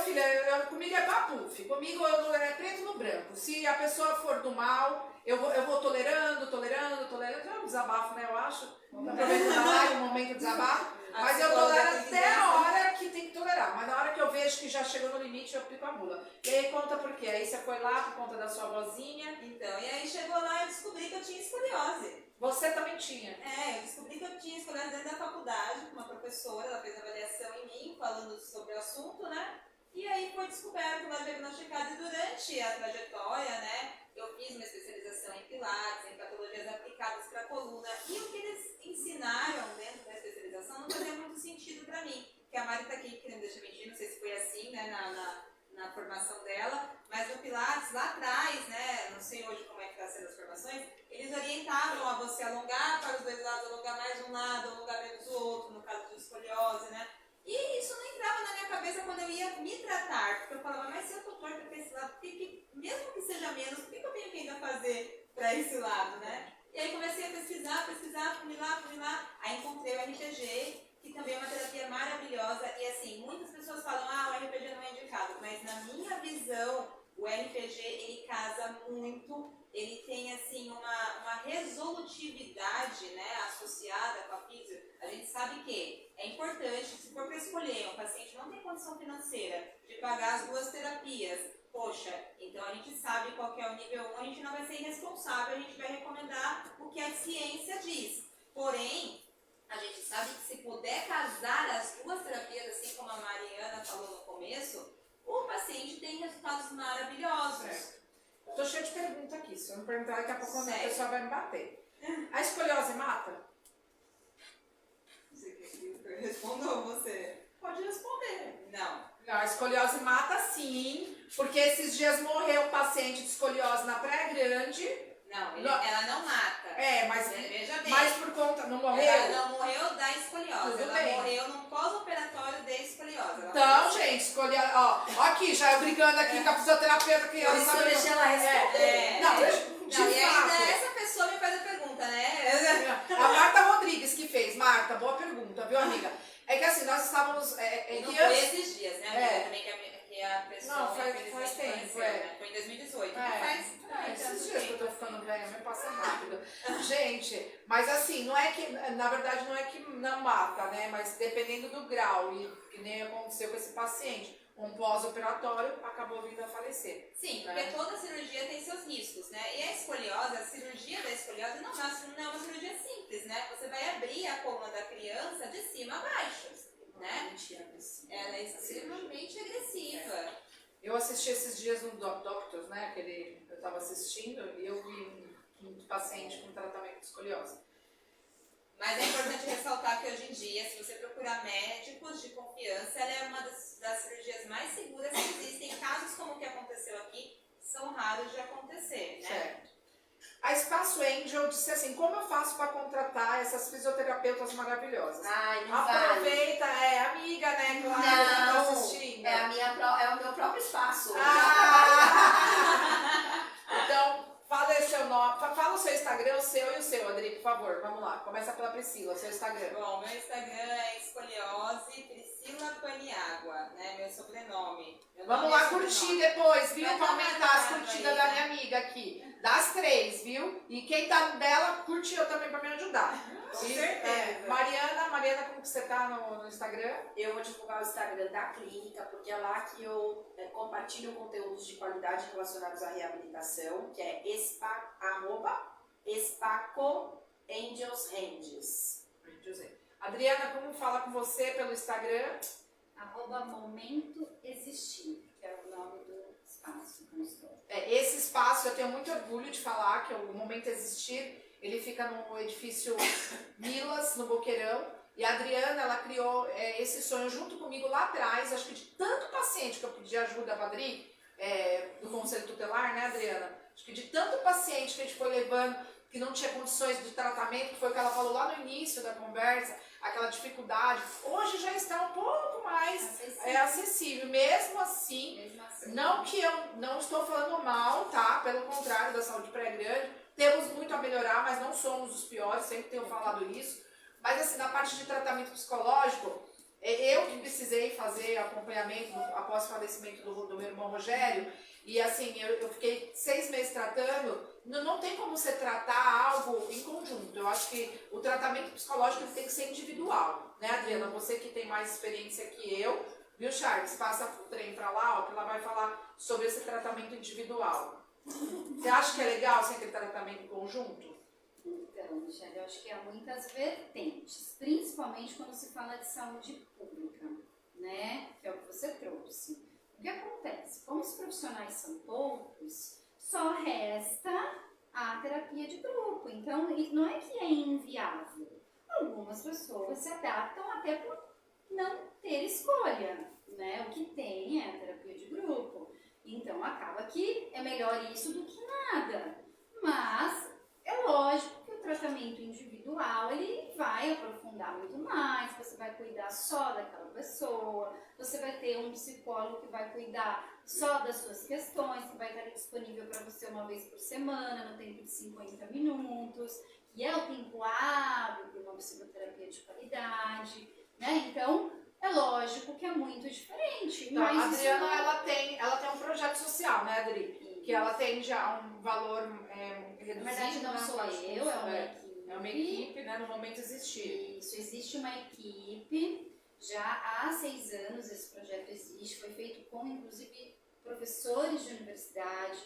Filha, comigo é papuf. Comigo é preto no branco. Se a pessoa for do mal, eu vou tolerando. É um desabafo, né, eu acho. Aproveitando a live, um momento de desabafo. Mas eu tolero até a hora que tem que tolerar. Mas na hora que eu vejo que já chegou no limite, eu pico a mula. E aí conta por quê? Aí você foi lá por conta da sua vozinha. Então, e aí chegou lá e eu descobri que eu tinha escoliose. Você também tinha. Eu descobri que eu tinha escoliose dentro da faculdade, com uma professora, ela fez avaliação em mim, falando sobre o assunto, né? E aí foi descoberto, ela diagnosticada, e durante a trajetória, né? Eu fiz uma especialização em pilates, em patologias aplicadas para a coluna, e o que eles ensinaram dentro da especialização não fazia muito sentido para mim. Que a Mari está aqui, que não me deixa mentir, não sei se foi assim, né, na formação dela, mas no Pilates, lá atrás, né, não sei hoje como é que está sendo as formações, eles orientavam a você alongar para os dois lados, alongar mais um lado, alongar menos o outro, no caso de escoliose, né? E isso não entrava na minha cabeça quando eu ia me tratar, porque eu falava, mas se eu tô torta para esse lado, mesmo que seja menos, por que eu tenho que ainda fazer para esse lado, né? E aí comecei a pesquisar, fui lá, aí encontrei o RPG, que também é uma terapia maravilhosa, e assim, muitas pessoas falam, o RPG não é indicado, mas na minha visão, o RPG, ele casa muito, ele tem assim uma resolutividade, né, associada com a física. A gente sabe que é importante, se for para escolher, um paciente não tem condição financeira de pagar as 2 terapias, poxa, então a gente sabe qual que é o nível 1, a gente não vai ser irresponsável, a gente vai recomendar o que a ciência diz. Porém, a gente sabe que se puder casar as 2 terapias, assim como a Mariana falou no começo, o paciente tem resultados maravilhosos. Eu tô cheia de perguntas aqui, se eu não perguntar daqui a pouco a pessoa vai me bater. A escoliose mata? Você quer que eu responda ou você? Pode responder. Não. A escoliose mata sim, porque esses dias morreu um paciente de escoliose na Praia Grande. Não, Não. ela não mata. Mas Veja bem. mas por conta. Não morreu? Ela não morreu da escoliose, Tudo ela bem. morreu num pós-operatório de escoliose. Ela Então, morreu- gente, escoliose. Ó, aqui, já eu brigando aqui com a fisioterapeuta que ela Por isso eu sabe. deixei ela responder. Não, Não, e ainda fato. essa pessoa me faz a pergunta, né? A Marta Rodrigues que fez. Marta, boa pergunta, viu, amiga? É que assim, nós estávamos. E não que foi antes- esses dias, né? É. amiga? Também que a pessoa Não, faz infelizmente tempo, faleceu, é. né? Foi em 2018. Esses dias que eu tô ficando velha, me passa rápido. Gente, mas assim, não é que, na verdade, não é que não mata, né? Mas dependendo do grau, e que nem aconteceu com esse paciente, um pós-operatório acabou vindo a falecer. Sim, Né? porque toda cirurgia tem seus riscos, né? E a escoliose, a cirurgia da escoliose não é uma cirurgia simples, né? Você vai abrir a coluna da criança de cima a baixo, né? Ela é extremamente agressiva. Eu assisti esses dias no Doctors, né? Aquele eu estava assistindo e eu vi um paciente com tratamento de escoliose. Mas é importante ressaltar que hoje em dia, se você procurar médicos de confiança, ela é uma das cirurgias mais seguras que existem. Casos como o que aconteceu aqui são raros de acontecer, né? Certo. A Espaço Angel disse assim, como eu faço para contratar essas fisioterapeutas maravilhosas? Ai, não vale. Aproveita, amiga, né? Claro, que tá Não, assistindo. é o meu próprio espaço. Então, fala aí seu nome, fala o seu Instagram, o seu e o seu, Adri, por favor. Vamos lá, começa pela Priscila, o seu Instagram. Bom, meu Instagram é escoliose Priscila Paniagua, né? Meu sobrenome. Meu Vamos nome lá é curtir sobrenome. depois, viu? Vai Pra dar aumentar uma as olhada curtidas aí, da né? minha amiga aqui. Das 3, viu? E quem tá dela, curte eu também pra me ajudar. Com E, certeza. Mariana, como que você tá no Instagram? Eu vou divulgar o Instagram da clínica, porque é lá que eu compartilho conteúdos de qualidade relacionados à reabilitação, que é @spaco Angels Ranges. Adriana, como fala com você pelo Instagram? @momento existir, que é o nome do espaço que eu estou. Esse espaço eu tenho muito orgulho de falar, que é o Momento Existir, ele fica no edifício Milas, no Boqueirão, e a Adriana, ela criou esse sonho junto comigo lá atrás, acho que de tanto paciente que eu pedi ajuda para a Adri, do Conselho Tutelar, né, Adriana? Acho que de tanto paciente que a gente foi levando, que não tinha condições de tratamento, que foi o que ela falou lá no início da conversa, aquela dificuldade, hoje já está um pouco mais acessível, mesmo assim. Não que eu não estou falando mal, tá? Pelo contrário, da saúde pré-grande. Temos muito a melhorar, mas não somos os piores, sempre tenho falado isso. Mas assim, na parte de tratamento psicológico, eu que precisei fazer acompanhamento após o falecimento do meu irmão Rogério, e assim, eu fiquei 6 meses tratando, não tem como você tratar algo em conjunto. Eu acho que o tratamento psicológico tem que ser individual, né, Adriana? Você que tem mais experiência que eu, viu, Charles? Passa o trem pra lá, ó, que ela vai falar sobre esse tratamento individual. Você acha que é legal sem aquele tratamento em conjunto? Então, Michelle, eu acho que há muitas vertentes, principalmente quando se fala de saúde pública, né? Que é o que você trouxe. O que acontece? Como os profissionais são poucos, só resta a terapia de grupo. Então, não é que é inviável. Algumas pessoas se adaptam até por não ter escolha, né? O que tem é a terapia de grupo. Então, acaba que é melhor isso do que nada. Mas é lógico que o tratamento individual, ele vai aprofundar muito mais, você vai cuidar só daquela pessoa, você vai ter um psicólogo que vai cuidar só das suas questões, que vai estar disponível para você uma vez por semana, no tempo de 50 minutos, que é o tempo hábil para uma psicoterapia de qualidade, né? Então, é lógico que é muito diferente. Então, mas a Adriana, isso ela tem um projeto social, né, Adri? Que ela tem já um valor reduzido. na verdade, não né, sou acho que eu, é uma é. equipe. É uma equipe, né, no momento existir. Isso, existe uma equipe, já há 6 anos esse projeto existe, foi feito com, inclusive, professores de universidade,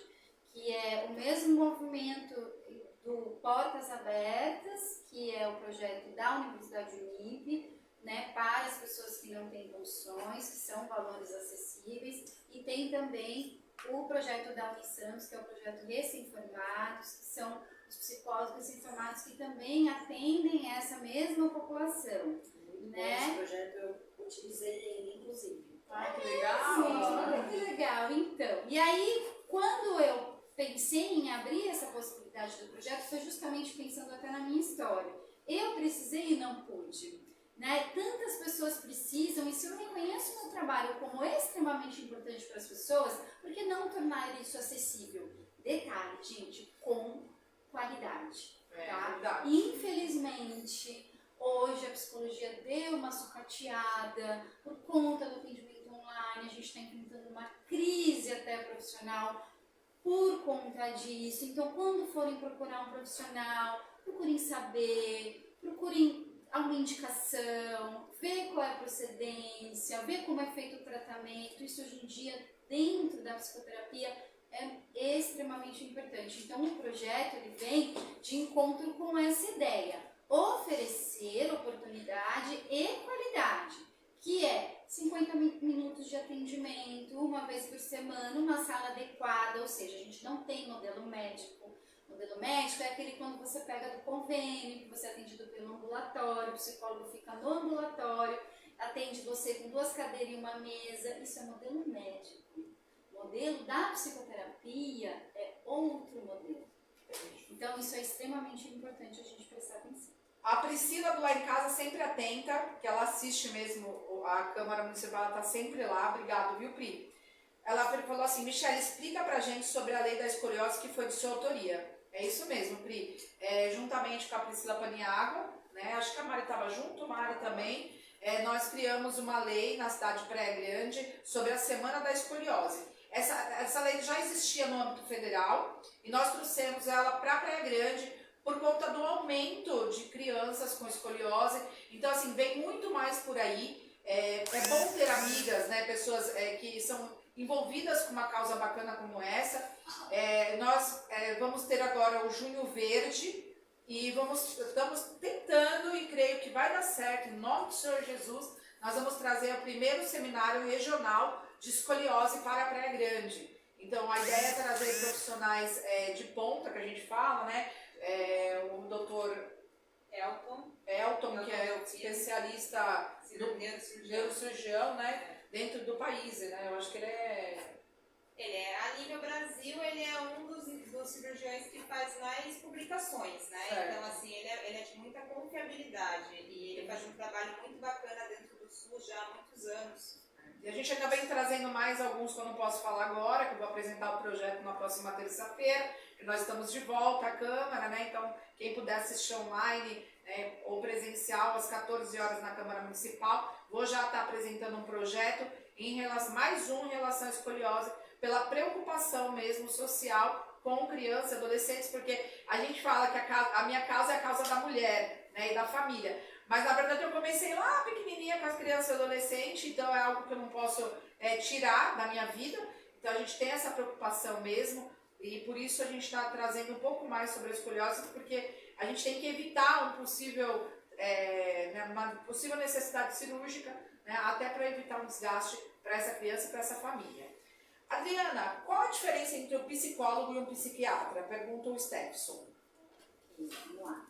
que é o mesmo movimento do Portas Abertas, que é o projeto da Universidade Unip, né, para as pessoas que não têm condições, que são valores acessíveis, e tem também o projeto da Unisantos, que é o projeto Recém-Formados, que são os psicólogos recém-formados que também atendem essa mesma população. Muito Né? bom esse projeto, eu utilizei ele, inclusive. Ai, que legal! legal, então. E aí, quando eu pensei em abrir essa possibilidade do projeto, foi justamente pensando até na minha história. Eu precisei e não pude. Né? Tantas pessoas precisam, e se eu reconheço o meu trabalho como extremamente importante para as pessoas, por que não tornar isso acessível? Detalhe, gente, com qualidade. Tá? Verdade. Infelizmente, hoje a psicologia deu uma sucateada por conta do atendimento online, a gente está enfrentando uma crise até profissional por conta disso. Então, quando forem procurar um profissional, procurem saber, procurem uma indicação, ver qual é a procedência, ver como é feito o tratamento. Isso hoje em dia, dentro da psicoterapia, é extremamente importante. Então, o projeto ele vem de encontro com essa ideia, oferecer oportunidade e qualidade, que é 50 minutos de atendimento, uma vez por semana, uma sala adequada, ou seja, a gente não tem modelo médico. Modelo médico é aquele quando você pega do convênio, que você é atendido pelo ambulatório, o psicólogo fica no ambulatório, atende você com 2 cadeiras e uma mesa. Isso é modelo médico. O modelo da psicoterapia é outro modelo. Então, isso é extremamente importante a gente prestar atenção. A Priscila do Lá em Casa sempre atenta, que ela assiste mesmo a Câmara Municipal, ela está sempre lá. Obrigado, viu, Pri? Ela falou assim: Michele, explica pra gente sobre a lei da escoliose que foi de sua autoria. É isso mesmo, Pri. Juntamente com a Priscila Paniagua, né? Acho que a Mari estava junto, Mari também. Nós criamos uma lei na cidade de Praia Grande sobre a Semana da Escoliose. Essa lei já existia no âmbito federal e nós trouxemos ela para Praia Grande por conta do aumento de crianças com escoliose. Então, assim, vem muito mais por aí. É bom ter amigas, né? Pessoas que são envolvidas com uma causa bacana como essa. Nós vamos ter agora o Junho Verde e estamos tentando e creio que vai dar certo, em nome do Senhor Jesus. Nós vamos trazer o primeiro seminário regional de escoliose para a Praia Grande. Então a ideia é trazer profissionais de ponta, que a gente fala, né? O doutor Elton, que é especialista neurocirurgião, né? Dentro do país, né? Eu acho que a nível Brasil, ele é um dos cirurgiões que faz mais publicações, né? Certo. Então, assim, ele é de muita confiabilidade e ele faz um trabalho muito bacana dentro do SUS já há muitos anos. E a gente ainda vem trazendo mais alguns que eu não posso falar agora, que eu vou apresentar o projeto na próxima terça-feira, que nós estamos de volta à Câmara, né? Então, quem puder assistir online ou presencial às 14 horas na Câmara Municipal, vou já estar apresentando um projeto mais um em relação à escoliose, pela preocupação mesmo social com crianças e adolescentes, porque a gente fala que a minha causa é a causa da mulher, né, e da família. Mas na verdade eu comecei lá pequenininha com as crianças e adolescentes, então é algo que eu não posso tirar da minha vida. Então a gente tem essa preocupação mesmo e por isso a gente está trazendo um pouco mais sobre a escoliose, porque a gente tem que evitar uma possível necessidade cirúrgica, né, até para evitar um desgaste para essa criança e para essa família. Adriana, qual a diferença entre um psicólogo e um psiquiatra? Pergunta o Stepson. Vamos lá.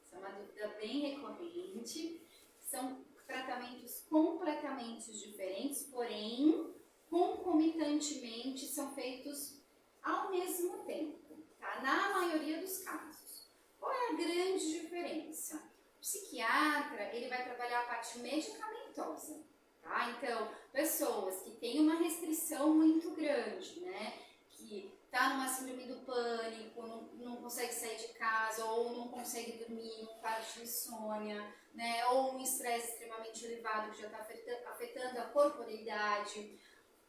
Essa é uma dúvida bem recorrente. São tratamentos completamente diferentes, porém, concomitantemente, são feitos ao mesmo tempo, tá? Na maioria dos casos. Qual é a grande diferença? O psiquiatra, ele vai trabalhar a parte medicamentosa, tá? Então, pessoas que têm uma restrição muito grande, né? Que tá numa síndrome do pânico, não consegue sair de casa, ou não consegue dormir, um quadro de insônia, né? Ou um estresse extremamente elevado que já está afetando a corporeidade.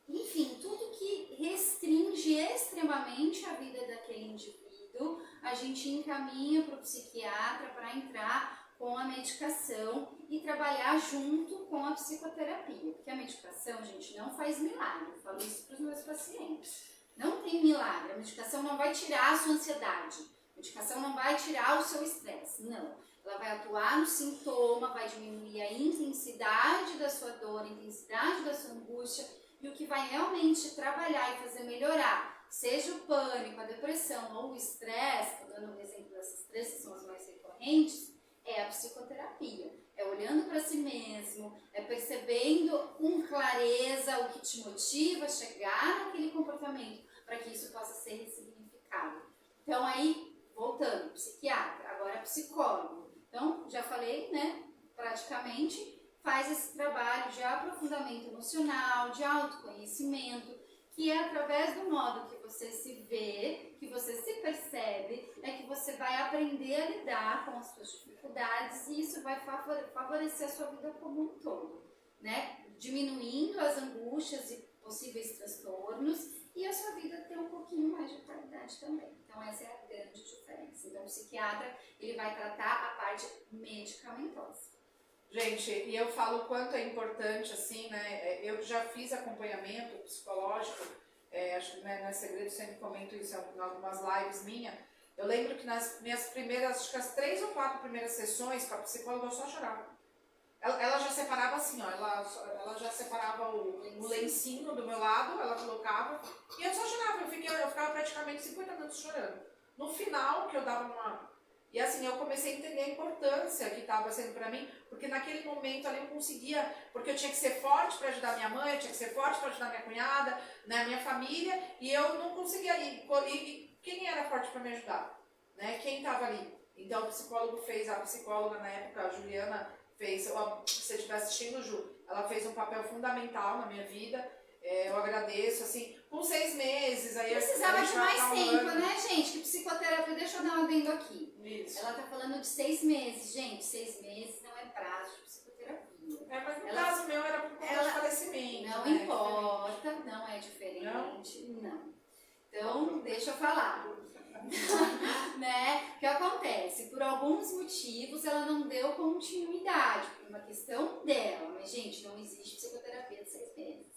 Enfim, tudo que restringe extremamente a vida daquele indivíduo, a gente encaminha para o psiquiatra para entrar com a medicação e trabalhar junto com a psicoterapia. Porque a medicação, gente, não faz milagre. Eu falo isso para os meus pacientes. Não tem milagre. A medicação não vai tirar a sua ansiedade. A medicação não vai tirar o seu estresse. Não. Ela vai atuar no sintoma, vai diminuir a intensidade da sua dor, a intensidade da sua angústia. E o que vai realmente trabalhar e fazer melhorar, seja o pânico, a depressão ou o estresse, estou dando um exemplo dessas três que são as mais recorrentes, é a psicoterapia. É olhando para si mesmo, é percebendo com clareza o que te motiva a chegar naquele comportamento, para que isso possa ser ressignificado. Então aí, voltando, psiquiatra, agora psicólogo. Então, já falei, né, praticamente, faz esse trabalho de aprofundamento emocional, de autoconhecimento, que é através do modo que você se vê, que você se percebe, é que você vai aprender a lidar com as suas dificuldades e isso vai favorecer a sua vida como um todo, né? Diminuindo as angústias e possíveis transtornos e a sua vida ter um pouquinho mais de qualidade também. Então essa é a grande diferença. Então o psiquiatra, ele vai tratar a parte medicamentosa. Gente, e eu falo o quanto é importante, assim, né? Eu já fiz acompanhamento psicológico, acho que né, não é segredo, sempre comento isso em algumas lives minhas. Eu lembro que nas minhas primeiras, acho que as 3 ou 4 primeiras sessões com a psicóloga eu só chorava. Ela já separava assim, ó, ela já separava o lencinho do meu lado, ela colocava, e eu só chorava, eu ficava praticamente 50 minutos chorando. No final, que eu dava uma... E assim, eu comecei a entender a importância que estava sendo para mim, porque naquele momento ali eu conseguia, porque eu tinha que ser forte para ajudar minha mãe, eu tinha que ser forte para ajudar minha cunhada, né, minha família, e eu não conseguia ir. E quem era forte para me ajudar? Né? Quem estava ali? Então o psicólogo fez, a psicóloga na época, a Juliana, fez, se você estiver assistindo, Ju, ela fez um papel fundamental na minha vida. Eu agradeço, assim, com 6 meses. Aí precisava de mais tempo, né, gente? Que psicoterapia, deixa eu dar um adendo aqui. Isso. Ela tá falando de 6 meses, gente. 6 meses não é prazo de psicoterapia. Mas no caso meu era por conta de falecimento. Não né? importa, não é diferente. Não. Então, deixa eu falar. Né? O que acontece? Por alguns motivos ela não deu continuidade, por uma questão dela. Mas, gente, não existe psicoterapia de 6 meses.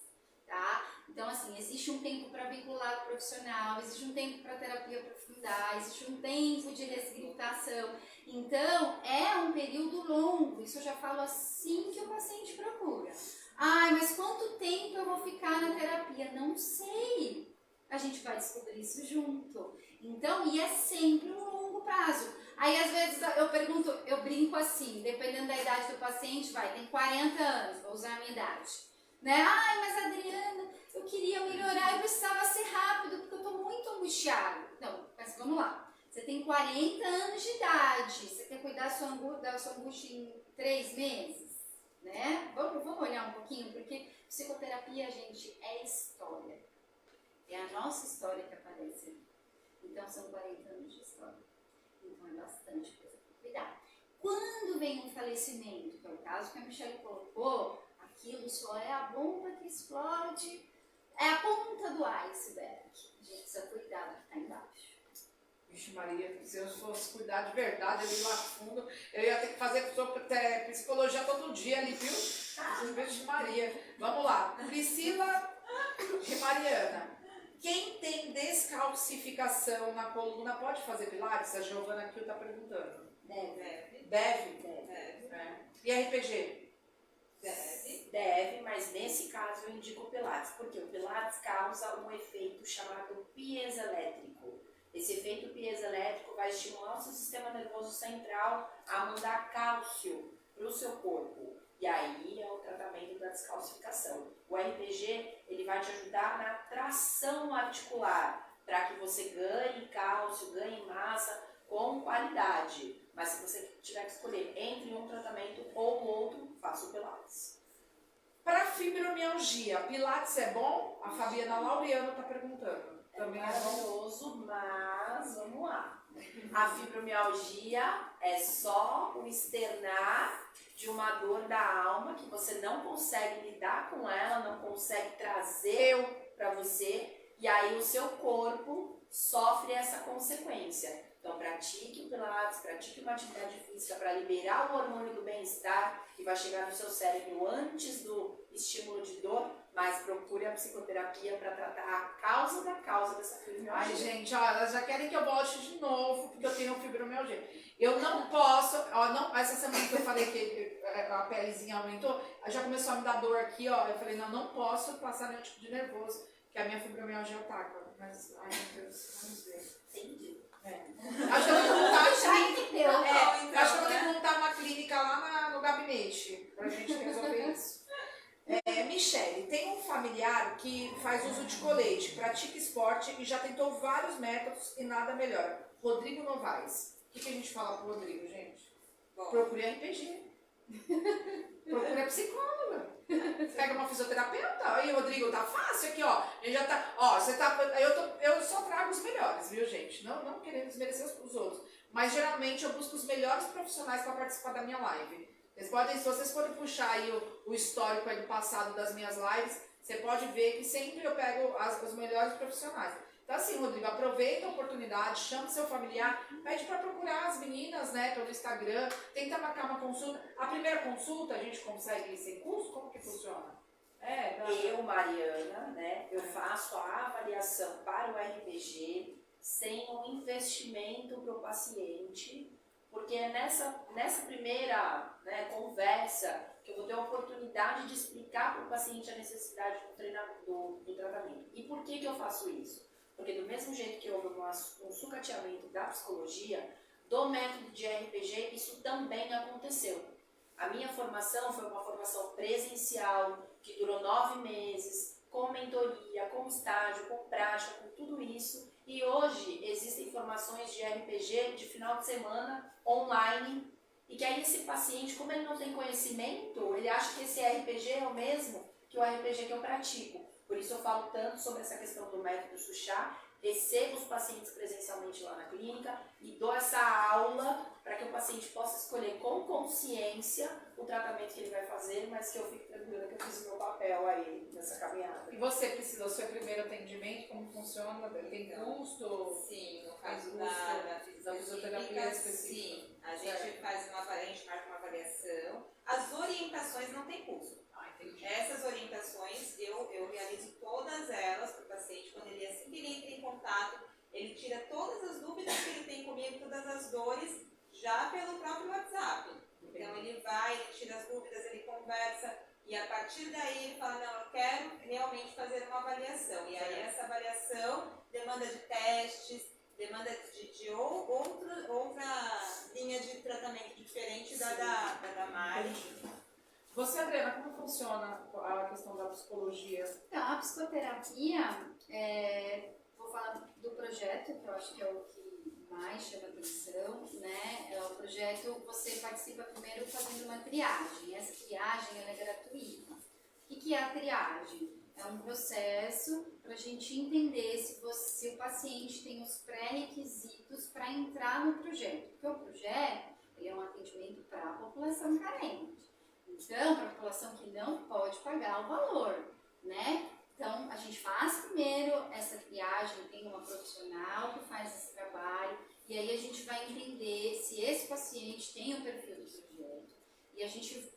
Tá? Então, assim, existe um tempo para vincular o profissional, existe um tempo para terapia aprofundar, existe um tempo de ressignificação. Então, é um período longo, isso eu já falo assim que o paciente procura. Ai, mas quanto tempo eu vou ficar na terapia? Não sei. A gente vai descobrir isso junto. Então, e é sempre um longo prazo. Aí, às vezes, eu pergunto, eu brinco assim, dependendo da idade do paciente, tem 40 anos, vou usar a minha idade. Né? Ai, mas Adriana, eu queria melhorar, eu precisava ser rápido, porque eu tô muito angustiada. Não, mas vamos lá. Você tem 40 anos de idade, você quer cuidar da sua angústia em 3 meses? Né? Vamos olhar um pouquinho, porque psicoterapia, gente, é história. É a nossa história que aparece ali. Então, são 40 anos de história. Então, é bastante coisa para cuidar. Quando vem um falecimento, que é o caso que a Michelle colocou, aquilo só é a bomba que explode, é a ponta do iceberg. A gente precisa cuidar do que está embaixo. Vixe Maria, se eu fosse cuidar de verdade ali lá fundo, eu ia ter que fazer psicologia todo dia ali, viu? Vixe Maria. Vamos lá. Priscila e Mariana. Quem tem descalcificação na coluna pode fazer pilates? A Giovana aqui está perguntando. Deve? E RPG? Deve, mas nesse caso eu indico o Pilates, porque o Pilates causa um efeito chamado piezoelétrico. Esse efeito piezoelétrico vai estimular o seu sistema nervoso central a mandar cálcio para o seu corpo. E aí é o tratamento da descalcificação. O RPG, ele vai te ajudar na tração articular, para que você ganhe cálcio, ganhe massa com qualidade. Mas se você tiver que escolher entre um tratamento ou outro, faça o Pilates. Para fibromialgia, Pilates é bom? A Fabiana Laureano está perguntando. Também é maravilhoso, mas vamos lá. A fibromialgia é só o externar de uma dor da alma que você não consegue lidar com ela, não consegue trazer para você, e aí o seu corpo sofre essa consequência. Então pratique o Pilates, pratique uma atividade física para liberar o hormônio do bem-estar que vai chegar no seu cérebro antes do estímulo de dor, mas procure a psicoterapia para tratar a causa da causa dessa fibromialgia. Ai, gente, ó, elas já querem que eu volte de novo, porque eu tenho fibromialgia. Eu não posso, essa semana que eu falei que a pelezinha aumentou, já começou a me dar dor aqui, ó. Eu falei, não posso passar nenhum tipo de nervoso, que a minha fibromialgia ataca. Mas, ai meu Deus, vamos ver. Entendi. Acho que eu vou montar Já entendeu. acho que eu vou ter que montar uma clínica lá no gabinete pra gente resolver isso. Michele, tem um familiar que faz uso de colete, pratica esporte e já tentou vários métodos e nada melhora. Rodrigo Novaes. O que a gente fala pro Rodrigo, gente? Bom, Procure RPG. Procure a psicóloga. Pega uma fisioterapeuta. Aí, Rodrigo, tá fácil aqui, ó. A gente já tá. Ó, você tá. Eu só trago os melhores, viu, gente? Não querendo desmerecer os outros. Mas geralmente eu busco os melhores profissionais para participar da minha live. Se vocês forem puxar aí o histórico aí do passado das minhas lives, você pode ver que sempre eu pego os melhores profissionais. Então assim, Rodrigo, aproveita a oportunidade, chama seu familiar, pede para procurar as meninas, né, pelo Instagram, tenta marcar uma consulta. A primeira consulta a gente consegue ir sem custo? Como que funciona? Eu, Mariana, né, eu faço a avaliação para o RPG sem um investimento para o paciente, porque é nessa primeira, né, conversa que eu vou ter a oportunidade de explicar para o paciente a necessidade do tratamento. E por que eu faço isso? Porque do mesmo jeito que houve um sucateamento da psicologia, do método de RPG, isso também aconteceu. A minha formação foi uma formação presencial, que durou 9 meses, com mentoria, com estágio, com prática, com tudo isso. E hoje existem formações de RPG de final de semana, online, e que aí esse paciente, como ele não tem conhecimento, ele acha que esse RPG é o mesmo que o RPG que eu pratico. Por isso eu falo tanto sobre essa questão do método Suchá, recebo os pacientes presencialmente lá na clínica e dou essa aula para que o paciente possa escolher com consciência o tratamento que ele vai fazer, mas que eu fique tranquila que eu fiz o meu papel aí nessa caminhada. E você, Priscila, o seu primeiro atendimento, como funciona? Tem custo? sim, no Faz caso uso da fisioterapia específica? sim, a gente a gente marca uma avaliação. As orientações não tem custo. Essas orientações, eu realizo todas elas para o paciente. Quando assim que ele entra em contato, ele tira todas as dúvidas que ele tem comigo, todas as dores, já pelo próprio WhatsApp. Então ele vai, ele tira as dúvidas, ele conversa, e a partir daí ele fala, não, eu quero realmente fazer uma avaliação. E aí essa avaliação demanda de testes, demanda de outra linha de tratamento diferente da Mari. Você, Adriana, como funciona a questão da psicologia? Então, a psicoterapia, vou falar do projeto, que eu acho que é o que mais chama atenção, né? É o projeto, você participa primeiro fazendo uma triagem. Essa triagem ela é gratuita. O que é a triagem? É um processo para a gente entender se o paciente tem os pré-requisitos para entrar no projeto. Porque o projeto ele é um atendimento para a população carente. Então, para a população que não pode pagar o valor, né? Então, a gente faz primeiro essa triagem, tem uma profissional que faz esse trabalho, e aí a gente vai entender se esse paciente tem o perfil do projeto. E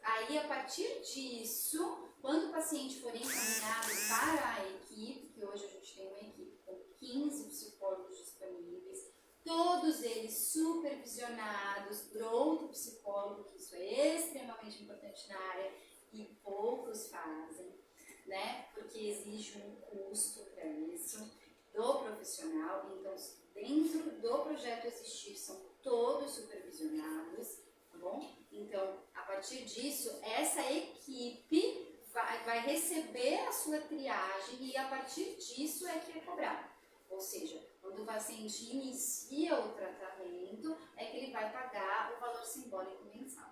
aí, a partir disso, quando o paciente for encaminhado para a equipe, que hoje a gente tem uma equipe com 15 psicólogos disponíveis, todos eles supervisionados por outro psicólogo, que isso é extremamente importante na área e poucos fazem, né? Porque exige um custo para isso do profissional. Então, dentro do projeto Existir, são todos supervisionados, tá bom? Então, a partir disso, essa equipe vai receber a sua triagem e a partir disso é que é cobrado. Ou seja, quando o paciente inicia o tratamento, é que ele vai pagar o valor simbólico mensal.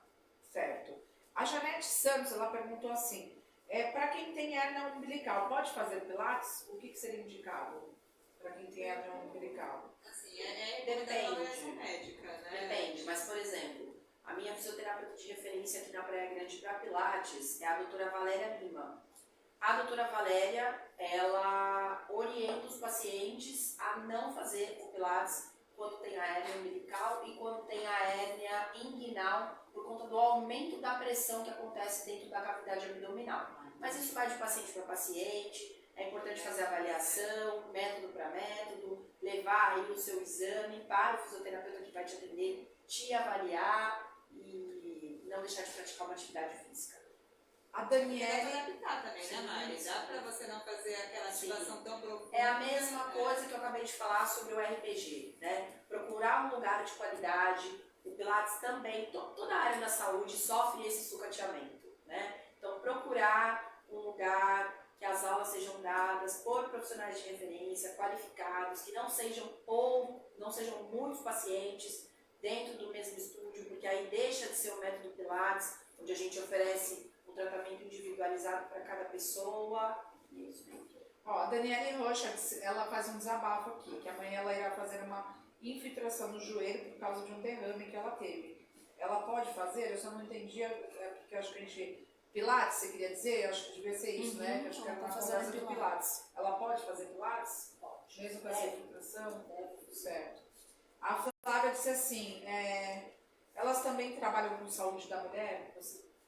Certo. A Janete Santos, ela perguntou assim, para quem tem hérnia umbilical, pode fazer pilates? O que seria indicado para quem tem hérnia umbilical? Assim, Depende. médica, né? Depende, mas por exemplo, a minha fisioterapeuta de referência aqui na Praia Grande para Pilates é a doutora Valéria Lima. A doutora Valéria, ela orienta os pacientes a não fazer o Pilates quando tem a hérnia umbilical e quando tem a hérnia inguinal, por conta do aumento da pressão que acontece dentro da cavidade abdominal. Mas isso vai de paciente para paciente, é importante fazer avaliação, método para método, levar aí o seu exame para o fisioterapeuta que vai te atender, te avaliar e não deixar de praticar uma atividade física. A Dá Daniele... pra adaptar também, né, Mari? Dá pra você não fazer aquela ativação tão profunda. É a mesma coisa que eu acabei de falar sobre o RPG, né? procurar um lugar de qualidade. O Pilates também, toda a área da saúde sofre esse sucateamento, né? Então, procurar um lugar que as aulas sejam dadas por profissionais de referência, qualificados, que não sejam muitos pacientes dentro do mesmo estúdio, porque aí deixa de ser o método Pilates, onde a gente oferece um tratamento individualizado para cada pessoa. Ó, a Daniele Rocha, ela faz um desabafo aqui, que amanhã ela irá fazer uma infiltração no joelho por causa de um derrame que ela teve. Ela pode fazer? Eu só não entendi, porque eu acho que a gente... Pilates, você queria dizer? Eu acho que devia ser isso, né? Eu acho que era uma conversa do Pilates. Ela pode fazer Pilates? Pode. Mesmo com essa infiltração? Tudo certo. A Flávia disse assim, elas também trabalham com saúde da mulher?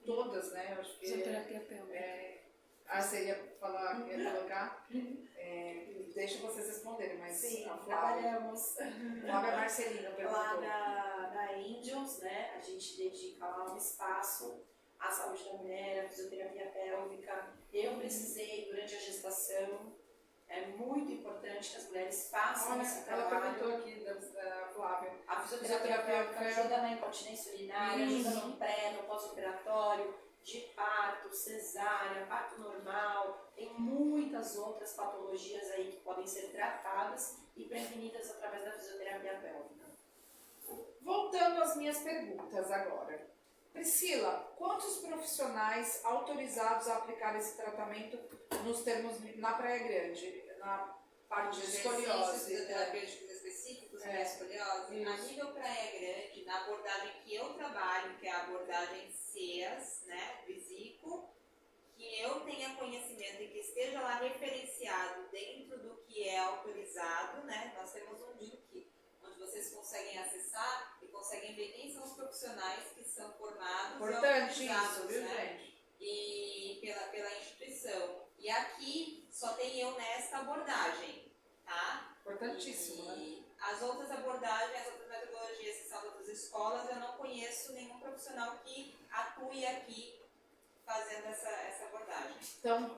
Todas, né? Eu acho que... Fisioterapia pélvica. Você ia falar, ia colocar? Deixa vocês responderem, mas Sim, a Flávia... trabalhamos Flávia Marcelina perguntou. lá na Angels, né? A gente dedica lá um espaço à saúde da mulher, à fisioterapia pélvica. Eu precisei durante a gestação. É muito importante que as mulheres façam esse Ela trabalho. perguntou aqui da Flávia. A fisioterapia pélvica ajuda na incontinência urinária, ajuda no pré, no pós-operatório, de parto, cesárea, parto normal. Tem muitas outras patologias aí que podem ser tratadas e prevenidas através da fisioterapia pélvica. Voltando às minhas perguntas agora. Priscila, quantos profissionais autorizados a aplicar esse tratamento nos termos na Praia Grande, na parte de escoliose? Terapêuticos específicos para escoliose. A nível Praia Grande, na abordagem que eu trabalho, que é a abordagem CEAS, né, Visico, que eu tenha conhecimento e que esteja lá referenciado dentro do que é autorizado, né, nós temos um link onde vocês conseguem acessar e conseguem ver quem são os profissionais que são formados Importante e autorizados, isso, viu, né? gente? E pela instituição. E aqui só tem eu nesta abordagem, tá? Importantíssimo, né? E as outras abordagens, as outras metodologias que são de outras escolas, eu não conheço nenhum profissional que atue aqui fazendo essa abordagem. Então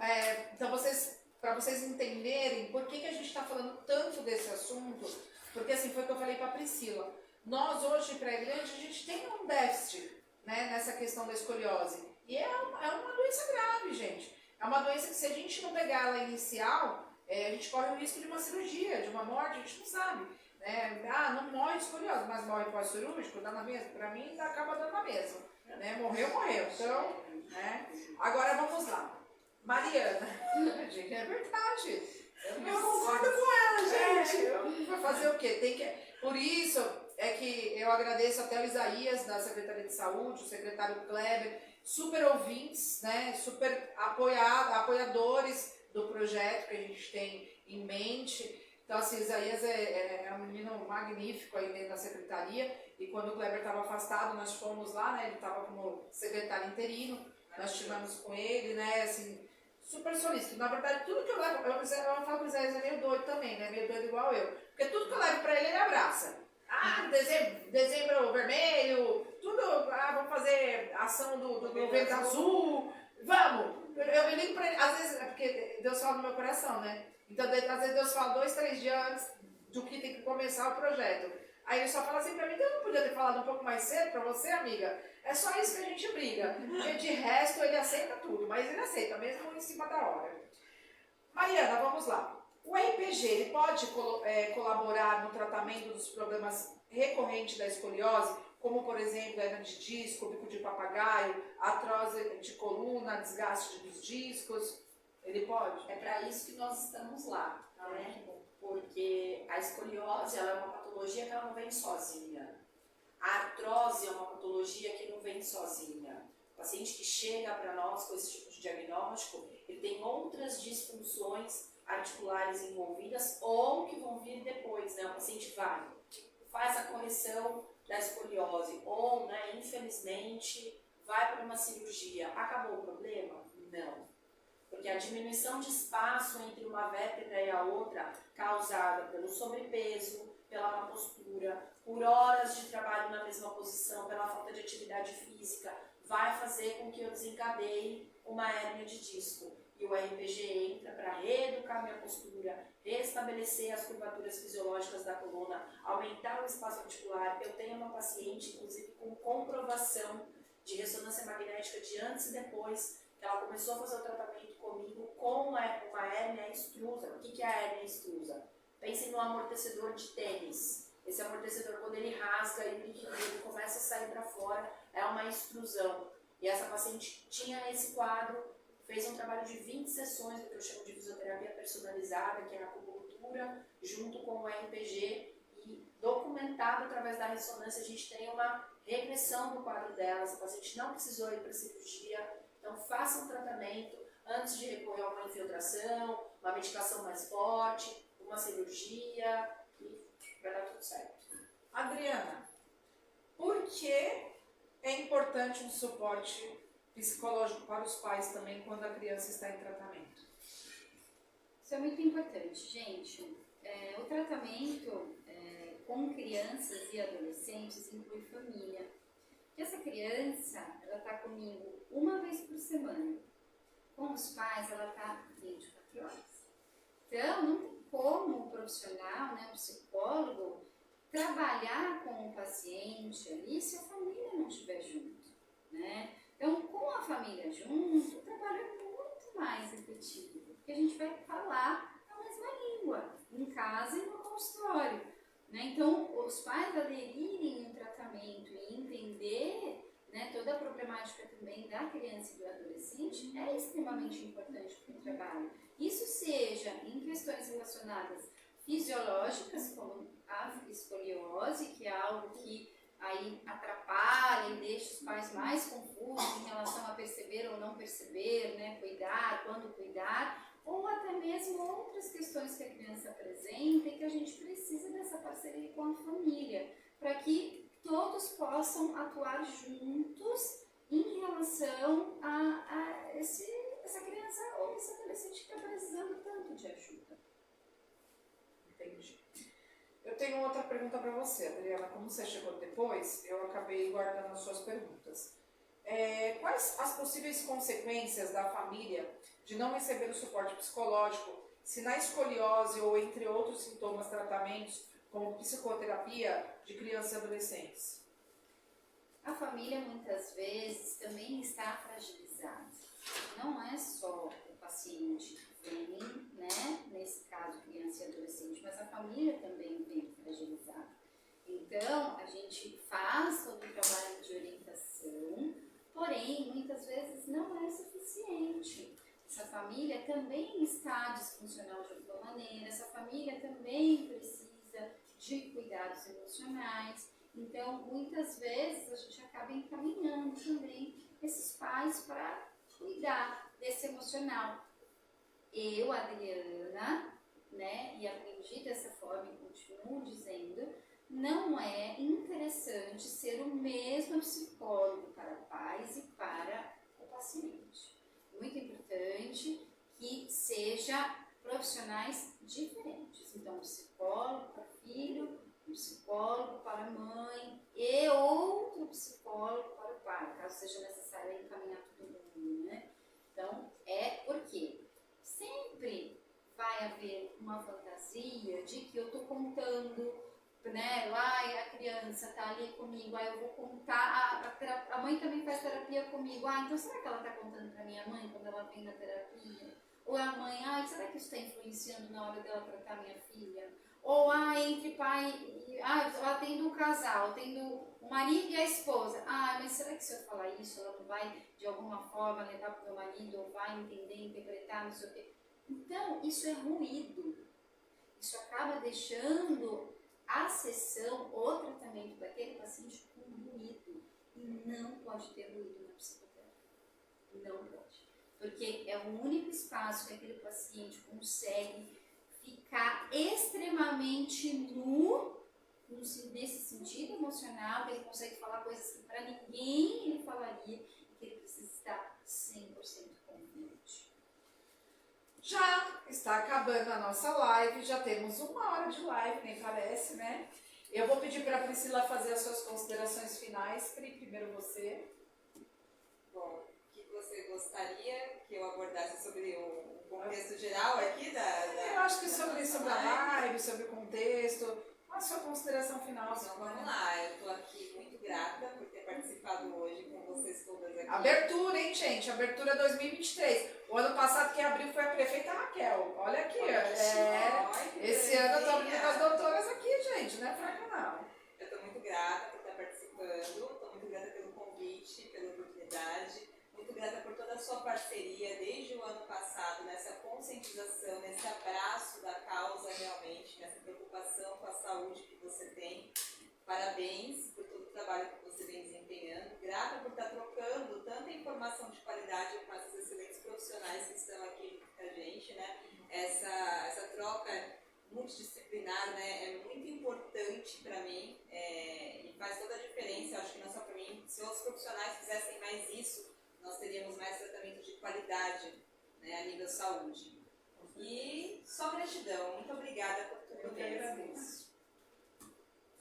para vocês entenderem por que a gente está falando tanto desse assunto, porque assim foi o que eu falei para a Priscila. Nós hoje, Praia Grande, a gente tem um déficit, né, nessa questão da escoliose. E é uma doença grave, gente. É uma doença que se a gente não pegar ela inicial, a gente corre o risco de uma cirurgia, de uma morte, a gente não sabe. Né? Não morre de escoliose, mas morre pós-cirúrgico, dá na mesma. Para mim, acaba dando na mesma. Né? Morreu. Então, né? Agora vamos lá. Mariana. Gente, é verdade. Eu concordo com ela, gente. Vai fazer o quê? Por isso é que eu agradeço até o Isaías, da Secretaria de Saúde, o secretário Kleber, super ouvintes, né? Super apoiadores do projeto que a gente tem em mente. Então, assim, Isaías é um menino magnífico aí dentro da secretaria. E quando o Kleber estava afastado, nós fomos lá, né? Ele estava como secretário interino. Nós estivemos com ele, né? Assim, super solícito. Na verdade, tudo que eu levo... Eu falo que o Isaías é meio doido também, né? Meio doido igual eu. Porque tudo que eu levo pra ele abraça. Dezembro vermelho, tudo... vamos fazer ação do Novembro Azul. Vamos! Eu me ligo pra ele, às vezes, é porque Deus fala no meu coração, né? Então, às vezes Deus fala 2, 3 dias antes do que tem que começar o projeto. Aí ele só fala assim pra mim, Deus não podia ter falado um pouco mais cedo pra você, amiga? É só isso que a gente briga. De resto, ele aceita tudo, mas ele aceita, mesmo em cima da hora. Mariana, vamos lá. O RPG, ele pode colaborar no tratamento dos problemas recorrentes da escoliose, como, por exemplo, hernia de disco, bico de papagaio, artrose de coluna, desgaste dos discos? Ele pode? É para isso que nós estamos lá, né? Porque a escoliose ela é uma patologia que ela não vem sozinha. A artrose é uma patologia que não vem sozinha. O paciente que chega para nós com esse tipo de diagnóstico, ele tem outras disfunções articulares envolvidas ou que vão vir depois, né? O paciente faz a correção da escoliose ou, né, infelizmente, vai para uma cirurgia. Acabou o problema? Não. Porque a diminuição de espaço entre uma vértebra e a outra, causada pelo sobrepeso, pela má postura, por horas de trabalho na mesma posição, pela falta de atividade física, vai fazer com que eu desencadeie uma hérnia de disco. E o RPG entra para reeducar minha postura, restabelecer as curvaturas fisiológicas da coluna, aumentar o espaço articular. Eu tenho uma paciente, inclusive, com comprovação de ressonância magnética de antes e depois, que ela começou a fazer o tratamento comigo com uma hérnia extrusa. O que é a hérnia extrusa? Pensem no amortecedor de tênis. Esse amortecedor, quando ele rasga e o líquido ele começa a sair para fora, é uma extrusão. E essa paciente tinha esse quadro, fez um trabalho de 20 sessões, do que eu chamo de fisioterapia personalizada, que é a acupuntura, junto com o RPG, e documentado através da ressonância, a gente tem uma regressão do quadro dela. Essa paciente não precisou ir para cirurgia, então faça um tratamento antes de recorrer a uma infiltração, uma medicação mais forte, uma cirurgia, e vai dar tudo certo. Adriana, por que é importante um suporte psicológico para os pais também quando a criança está em tratamento? Isso é muito importante, gente. O tratamento com crianças e adolescentes inclui família. Porque essa criança, ela está comigo uma vez por semana. Com os pais, ela está 24 horas. Então, não tem como o profissional, né, o psicólogo, trabalhar com o paciente ali se a família não estiver junto, né? Então, com a família junto, o trabalho é muito mais efetivo, porque a gente vai falar a mesma língua, em casa e no consultório, né? Então, os pais aderirem no tratamento e entender, né, toda a problemática também da criança e do adolescente é extremamente importante para o trabalho. Isso seja em questões relacionadas fisiológicas, como a escoliose, que é algo que aí atrapalha e deixa os pais mais confusos em relação a perceber ou não perceber, né, cuidar, quando cuidar, ou até mesmo outras questões que a criança apresenta e que a gente precisa dessa parceria com a família, para que todos possam atuar juntos em relação a essa criança ou esse adolescente que está precisando tanto de ajuda. Entendi. Eu tenho outra pergunta para você, Adriana. Como você chegou depois, eu acabei guardando as suas perguntas. Quais as possíveis consequências da família de não receber o suporte psicológico se na escoliose ou entre outros sintomas, tratamentos, como psicoterapia de crianças e adolescentes? A família muitas vezes também está fragilizada. Não é só o paciente que vem, né, nesse caso criança e adolescente, mas a família também vem fragilizada. Então, a gente faz todo o trabalho de orientação, porém, muitas vezes não é suficiente. Essa família também está disfuncional de alguma maneira, essa família também precisa de cuidados emocionais. Então, muitas vezes, a gente acaba encaminhando também esses pais para cuidar desse emocional. Eu, Adriana, né, e aprendi dessa forma e continuo dizendo, não é interessante ser o mesmo psicólogo para pais e para o paciente. Muito importante que seja profissionais diferentes. Então, um psicólogo para o filho, um psicólogo para a mãe e outro psicólogo para o pai, caso seja necessário encaminhar todo mundo, né? Então, porque sempre vai haver uma fantasia de que eu estou contando, né, lá a criança está ali comigo, aí eu vou contar, a mãe também faz terapia comigo, então será que ela está contando para minha mãe quando ela vem na terapia? Ou a mãe, será que isso está influenciando na hora dela tratar minha filha? Ou entre pai e... eu atendo um casal, atendo o marido e a esposa. Mas será que se eu falar isso, ela não vai, de alguma forma, levar para o meu marido, ou vai entender, interpretar, não sei o quê? Então, isso é ruído. Isso acaba deixando a sessão, o tratamento daquele paciente com ruído. E não pode ter ruído na psicoterapia. Não pode. Porque é o único espaço que aquele paciente consegue ficar extremamente nu, nesse sentido emocional, que ele consegue falar coisas que para ninguém ele falaria, e que ele precisa estar 100% confiante. Já está acabando a nossa live, já temos 1 hora de live, nem parece, né? Eu vou pedir para a Priscila fazer as suas considerações finais. Pri, primeiro você. Bom, o que você gostaria que eu abordasse sobre o contexto geral aqui da Eu acho que sobre a live, sobre o contexto. A sua consideração final. Então vamos lá, eu estou aqui muito grata por ter participado hoje com vocês todas aqui. Abertura, hein, gente? Abertura 2023. O ano passado quem abriu foi a prefeita Raquel. Olha aqui, esse ano eu tô abrindo as doutoras aqui, gente, não é fraca não. Eu estou muito grata por estar participando, estou muito grata pelo convite, pela oportunidade, muito grata por toda a sua parceria desde o ano passado, nessa conscientização, nesse abraço da causa realmente, nessa preocupação com a saúde que você tem. Parabéns por todo o trabalho que você vem desempenhando. Grata por estar trocando tanta informação de qualidade com essas excelentes profissionais que estão aqui com a gente, né? Essa troca multidisciplinar, né, é muito importante para mim e faz toda a diferença. Eu acho que não só para mim, se outros profissionais fizessem mais isso, nós teríamos mais tratamento de qualidade, né, a nível saúde. E só gratidão. Muito obrigada por tudo. Eu que agradeço.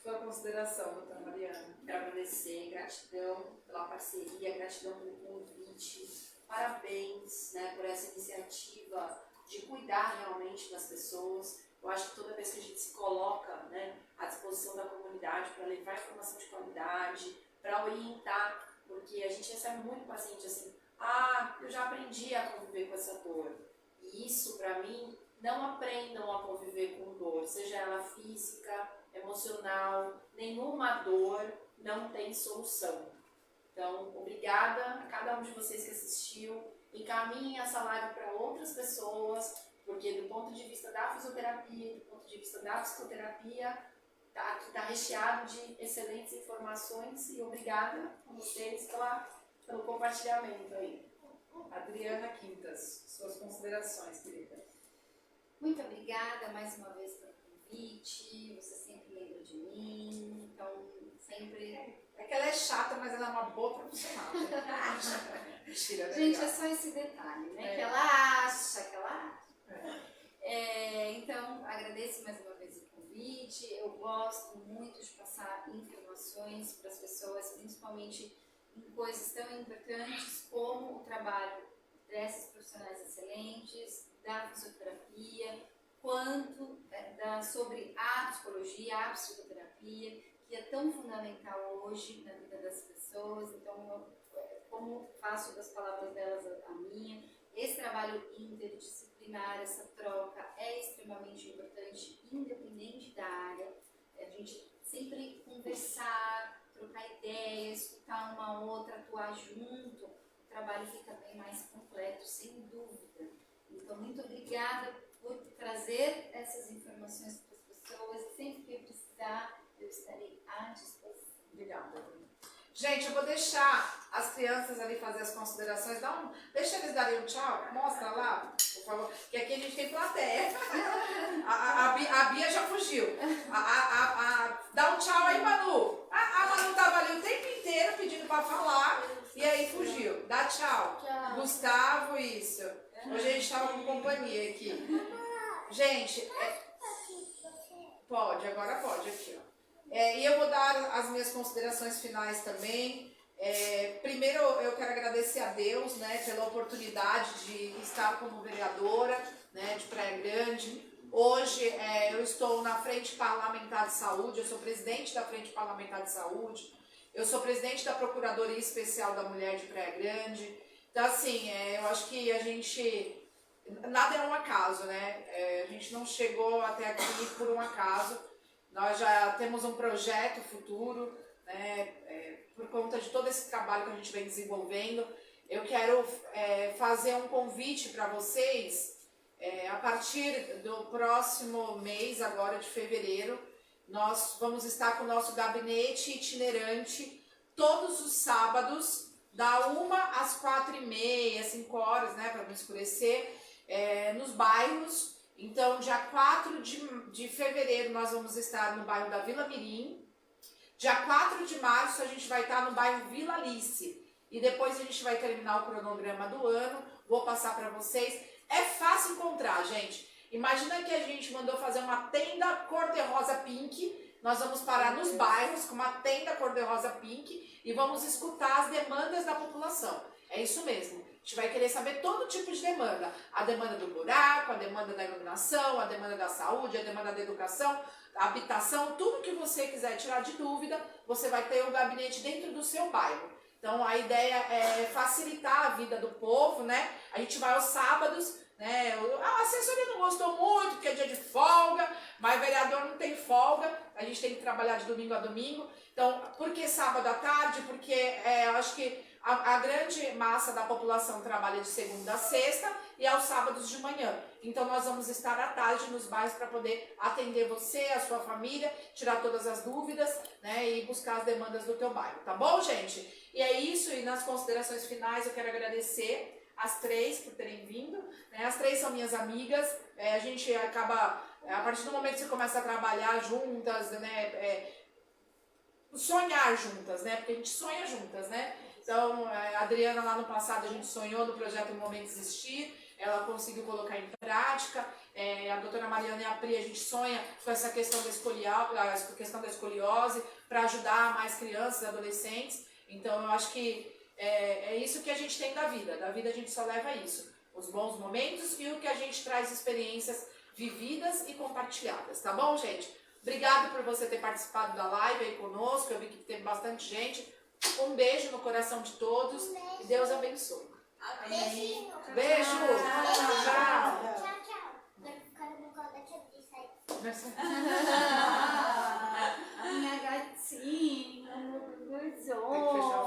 Sua consideração, doutora Mariana. Quero agradecer, gratidão pela parceria, gratidão pelo convite, parabéns, né, por essa iniciativa de cuidar realmente das pessoas. Eu acho que toda vez que a gente se coloca, né, à disposição da comunidade para levar informação de qualidade, para orientar, porque a gente recebe muito paciente assim, eu já aprendi a conviver com essa dor. E isso, para mim, não aprendam a conviver com dor, seja ela física, emocional, nenhuma dor não tem solução. Então, obrigada a cada um de vocês que assistiu. Encaminhem essa live para outras pessoas, porque do ponto de vista da fisioterapia, do ponto de vista da psicoterapia, aqui está recheado de excelentes informações e obrigada a vocês pelo compartilhamento aí. Adriana Quintas, suas considerações, querida. Muito obrigada mais uma vez pelo convite. Você sempre lembra de mim, então sempre. É que ela é chata, mas ela é uma boa profissional. Mentira, né? Gente, é só esse detalhe, né? Que ela acha, então, agradeço mais uma vez o convite. Eu gosto muito de passar informações para as pessoas, principalmente em coisas tão importantes como o trabalho desses profissionais excelentes, da fisioterapia, quanto sobre a psicologia, a psicoterapia, que é tão fundamental hoje na vida das pessoas. Então, como faço das palavras delas a minha, esse trabalho interdisciplinar, essa troca é extremamente importante, independente da área. A gente sempre conversar, trocar ideias, escutar uma outra, atuar junto, o trabalho fica bem mais completo, sem dúvida. Então, muito obrigada por trazer essas informações para as pessoas. Sempre que eu precisar, eu estarei à disposição. Obrigada. Gente, eu vou deixar as crianças ali fazer as considerações. Deixa eles darem um tchau. Mostra lá, por favor. Que aqui a gente tem plateia. A Bia já fugiu. Dá um tchau aí, Manu. A Manu estava ali o tempo inteiro pedindo para falar. E aí fugiu. Dá tchau. Tchau. Gustavo, isso. Hoje a gente estava com companhia aqui. Gente, pode, agora pode aqui, ó. E eu vou dar as minhas considerações finais também. Primeiro, eu quero agradecer a Deus, né, pela oportunidade de estar como vereadora, né, de Praia Grande. Hoje eu estou na Frente Parlamentar de Saúde, eu sou presidente da Frente Parlamentar de Saúde, eu sou presidente da Procuradoria Especial da Mulher de Praia Grande. Então, assim, eu acho que a gente... Nada é um acaso, né? A gente não chegou até aqui por um acaso. Nós já temos um projeto futuro, né? Por conta de todo esse trabalho que a gente vem desenvolvendo. Eu quero fazer um convite para vocês. A partir do próximo mês, agora de fevereiro, nós vamos estar com o nosso gabinete itinerante todos os sábados, da 1 às 4h30, 5 horas, né, para não escurecer, nos bairros. Então, dia 4 de fevereiro, nós vamos estar no bairro da Vila Mirim. Dia 4 de março, a gente vai estar no bairro Vila Alice. E depois a gente vai terminar o cronograma do ano. Vou passar para vocês. É fácil encontrar, gente. Imagina que a gente mandou fazer uma tenda cor-de-rosa pink. Nós vamos parar nos bairros com uma tenda cor-de-rosa pink e vamos escutar as demandas da população. É isso mesmo. A gente vai querer saber todo tipo de demanda. A demanda do buraco, a demanda da iluminação, a demanda da saúde, a demanda da educação, a habitação, tudo que você quiser tirar de dúvida, você vai ter um gabinete dentro do seu bairro. Então a ideia é facilitar a vida do povo, né? A gente vai aos sábados, né? A assessoria não gostou muito, porque é dia de folga, mas o vereador não tem folga, a gente tem que trabalhar de domingo a domingo. Então, por que sábado à tarde? Porque eu acho que a grande massa da população trabalha de segunda a sexta e aos sábados de manhã. Então nós vamos estar à tarde nos bairros para poder atender você, a sua família, tirar todas as dúvidas, né, e buscar as demandas do teu bairro, tá bom, gente? E é isso, e nas considerações finais eu quero agradecer as três por terem vindo, né? As três são minhas amigas, a gente acaba, a partir do momento que você começa a trabalhar juntas, né, sonhar juntas, né, porque a gente sonha juntas, né? Então, a Adriana lá no passado a gente sonhou no projeto Momento Existir, ela conseguiu colocar em prática, a doutora Mariana e a Pri, a gente sonha com essa questão da escoliose para ajudar mais crianças e adolescentes. Então, eu acho que é isso que a gente tem da vida a gente só leva isso, os bons momentos e o que a gente traz experiências vividas e compartilhadas, tá bom, gente? Obrigado por você ter participado da live aí conosco, eu vi que teve bastante gente. Um beijo no coração de todos e Deus abençoe. Amém. Beijo! Tchau! Tchau, tchau. Vai ficar no colo da tia Pri, sai. Minha gatinha, meu Tem que fechar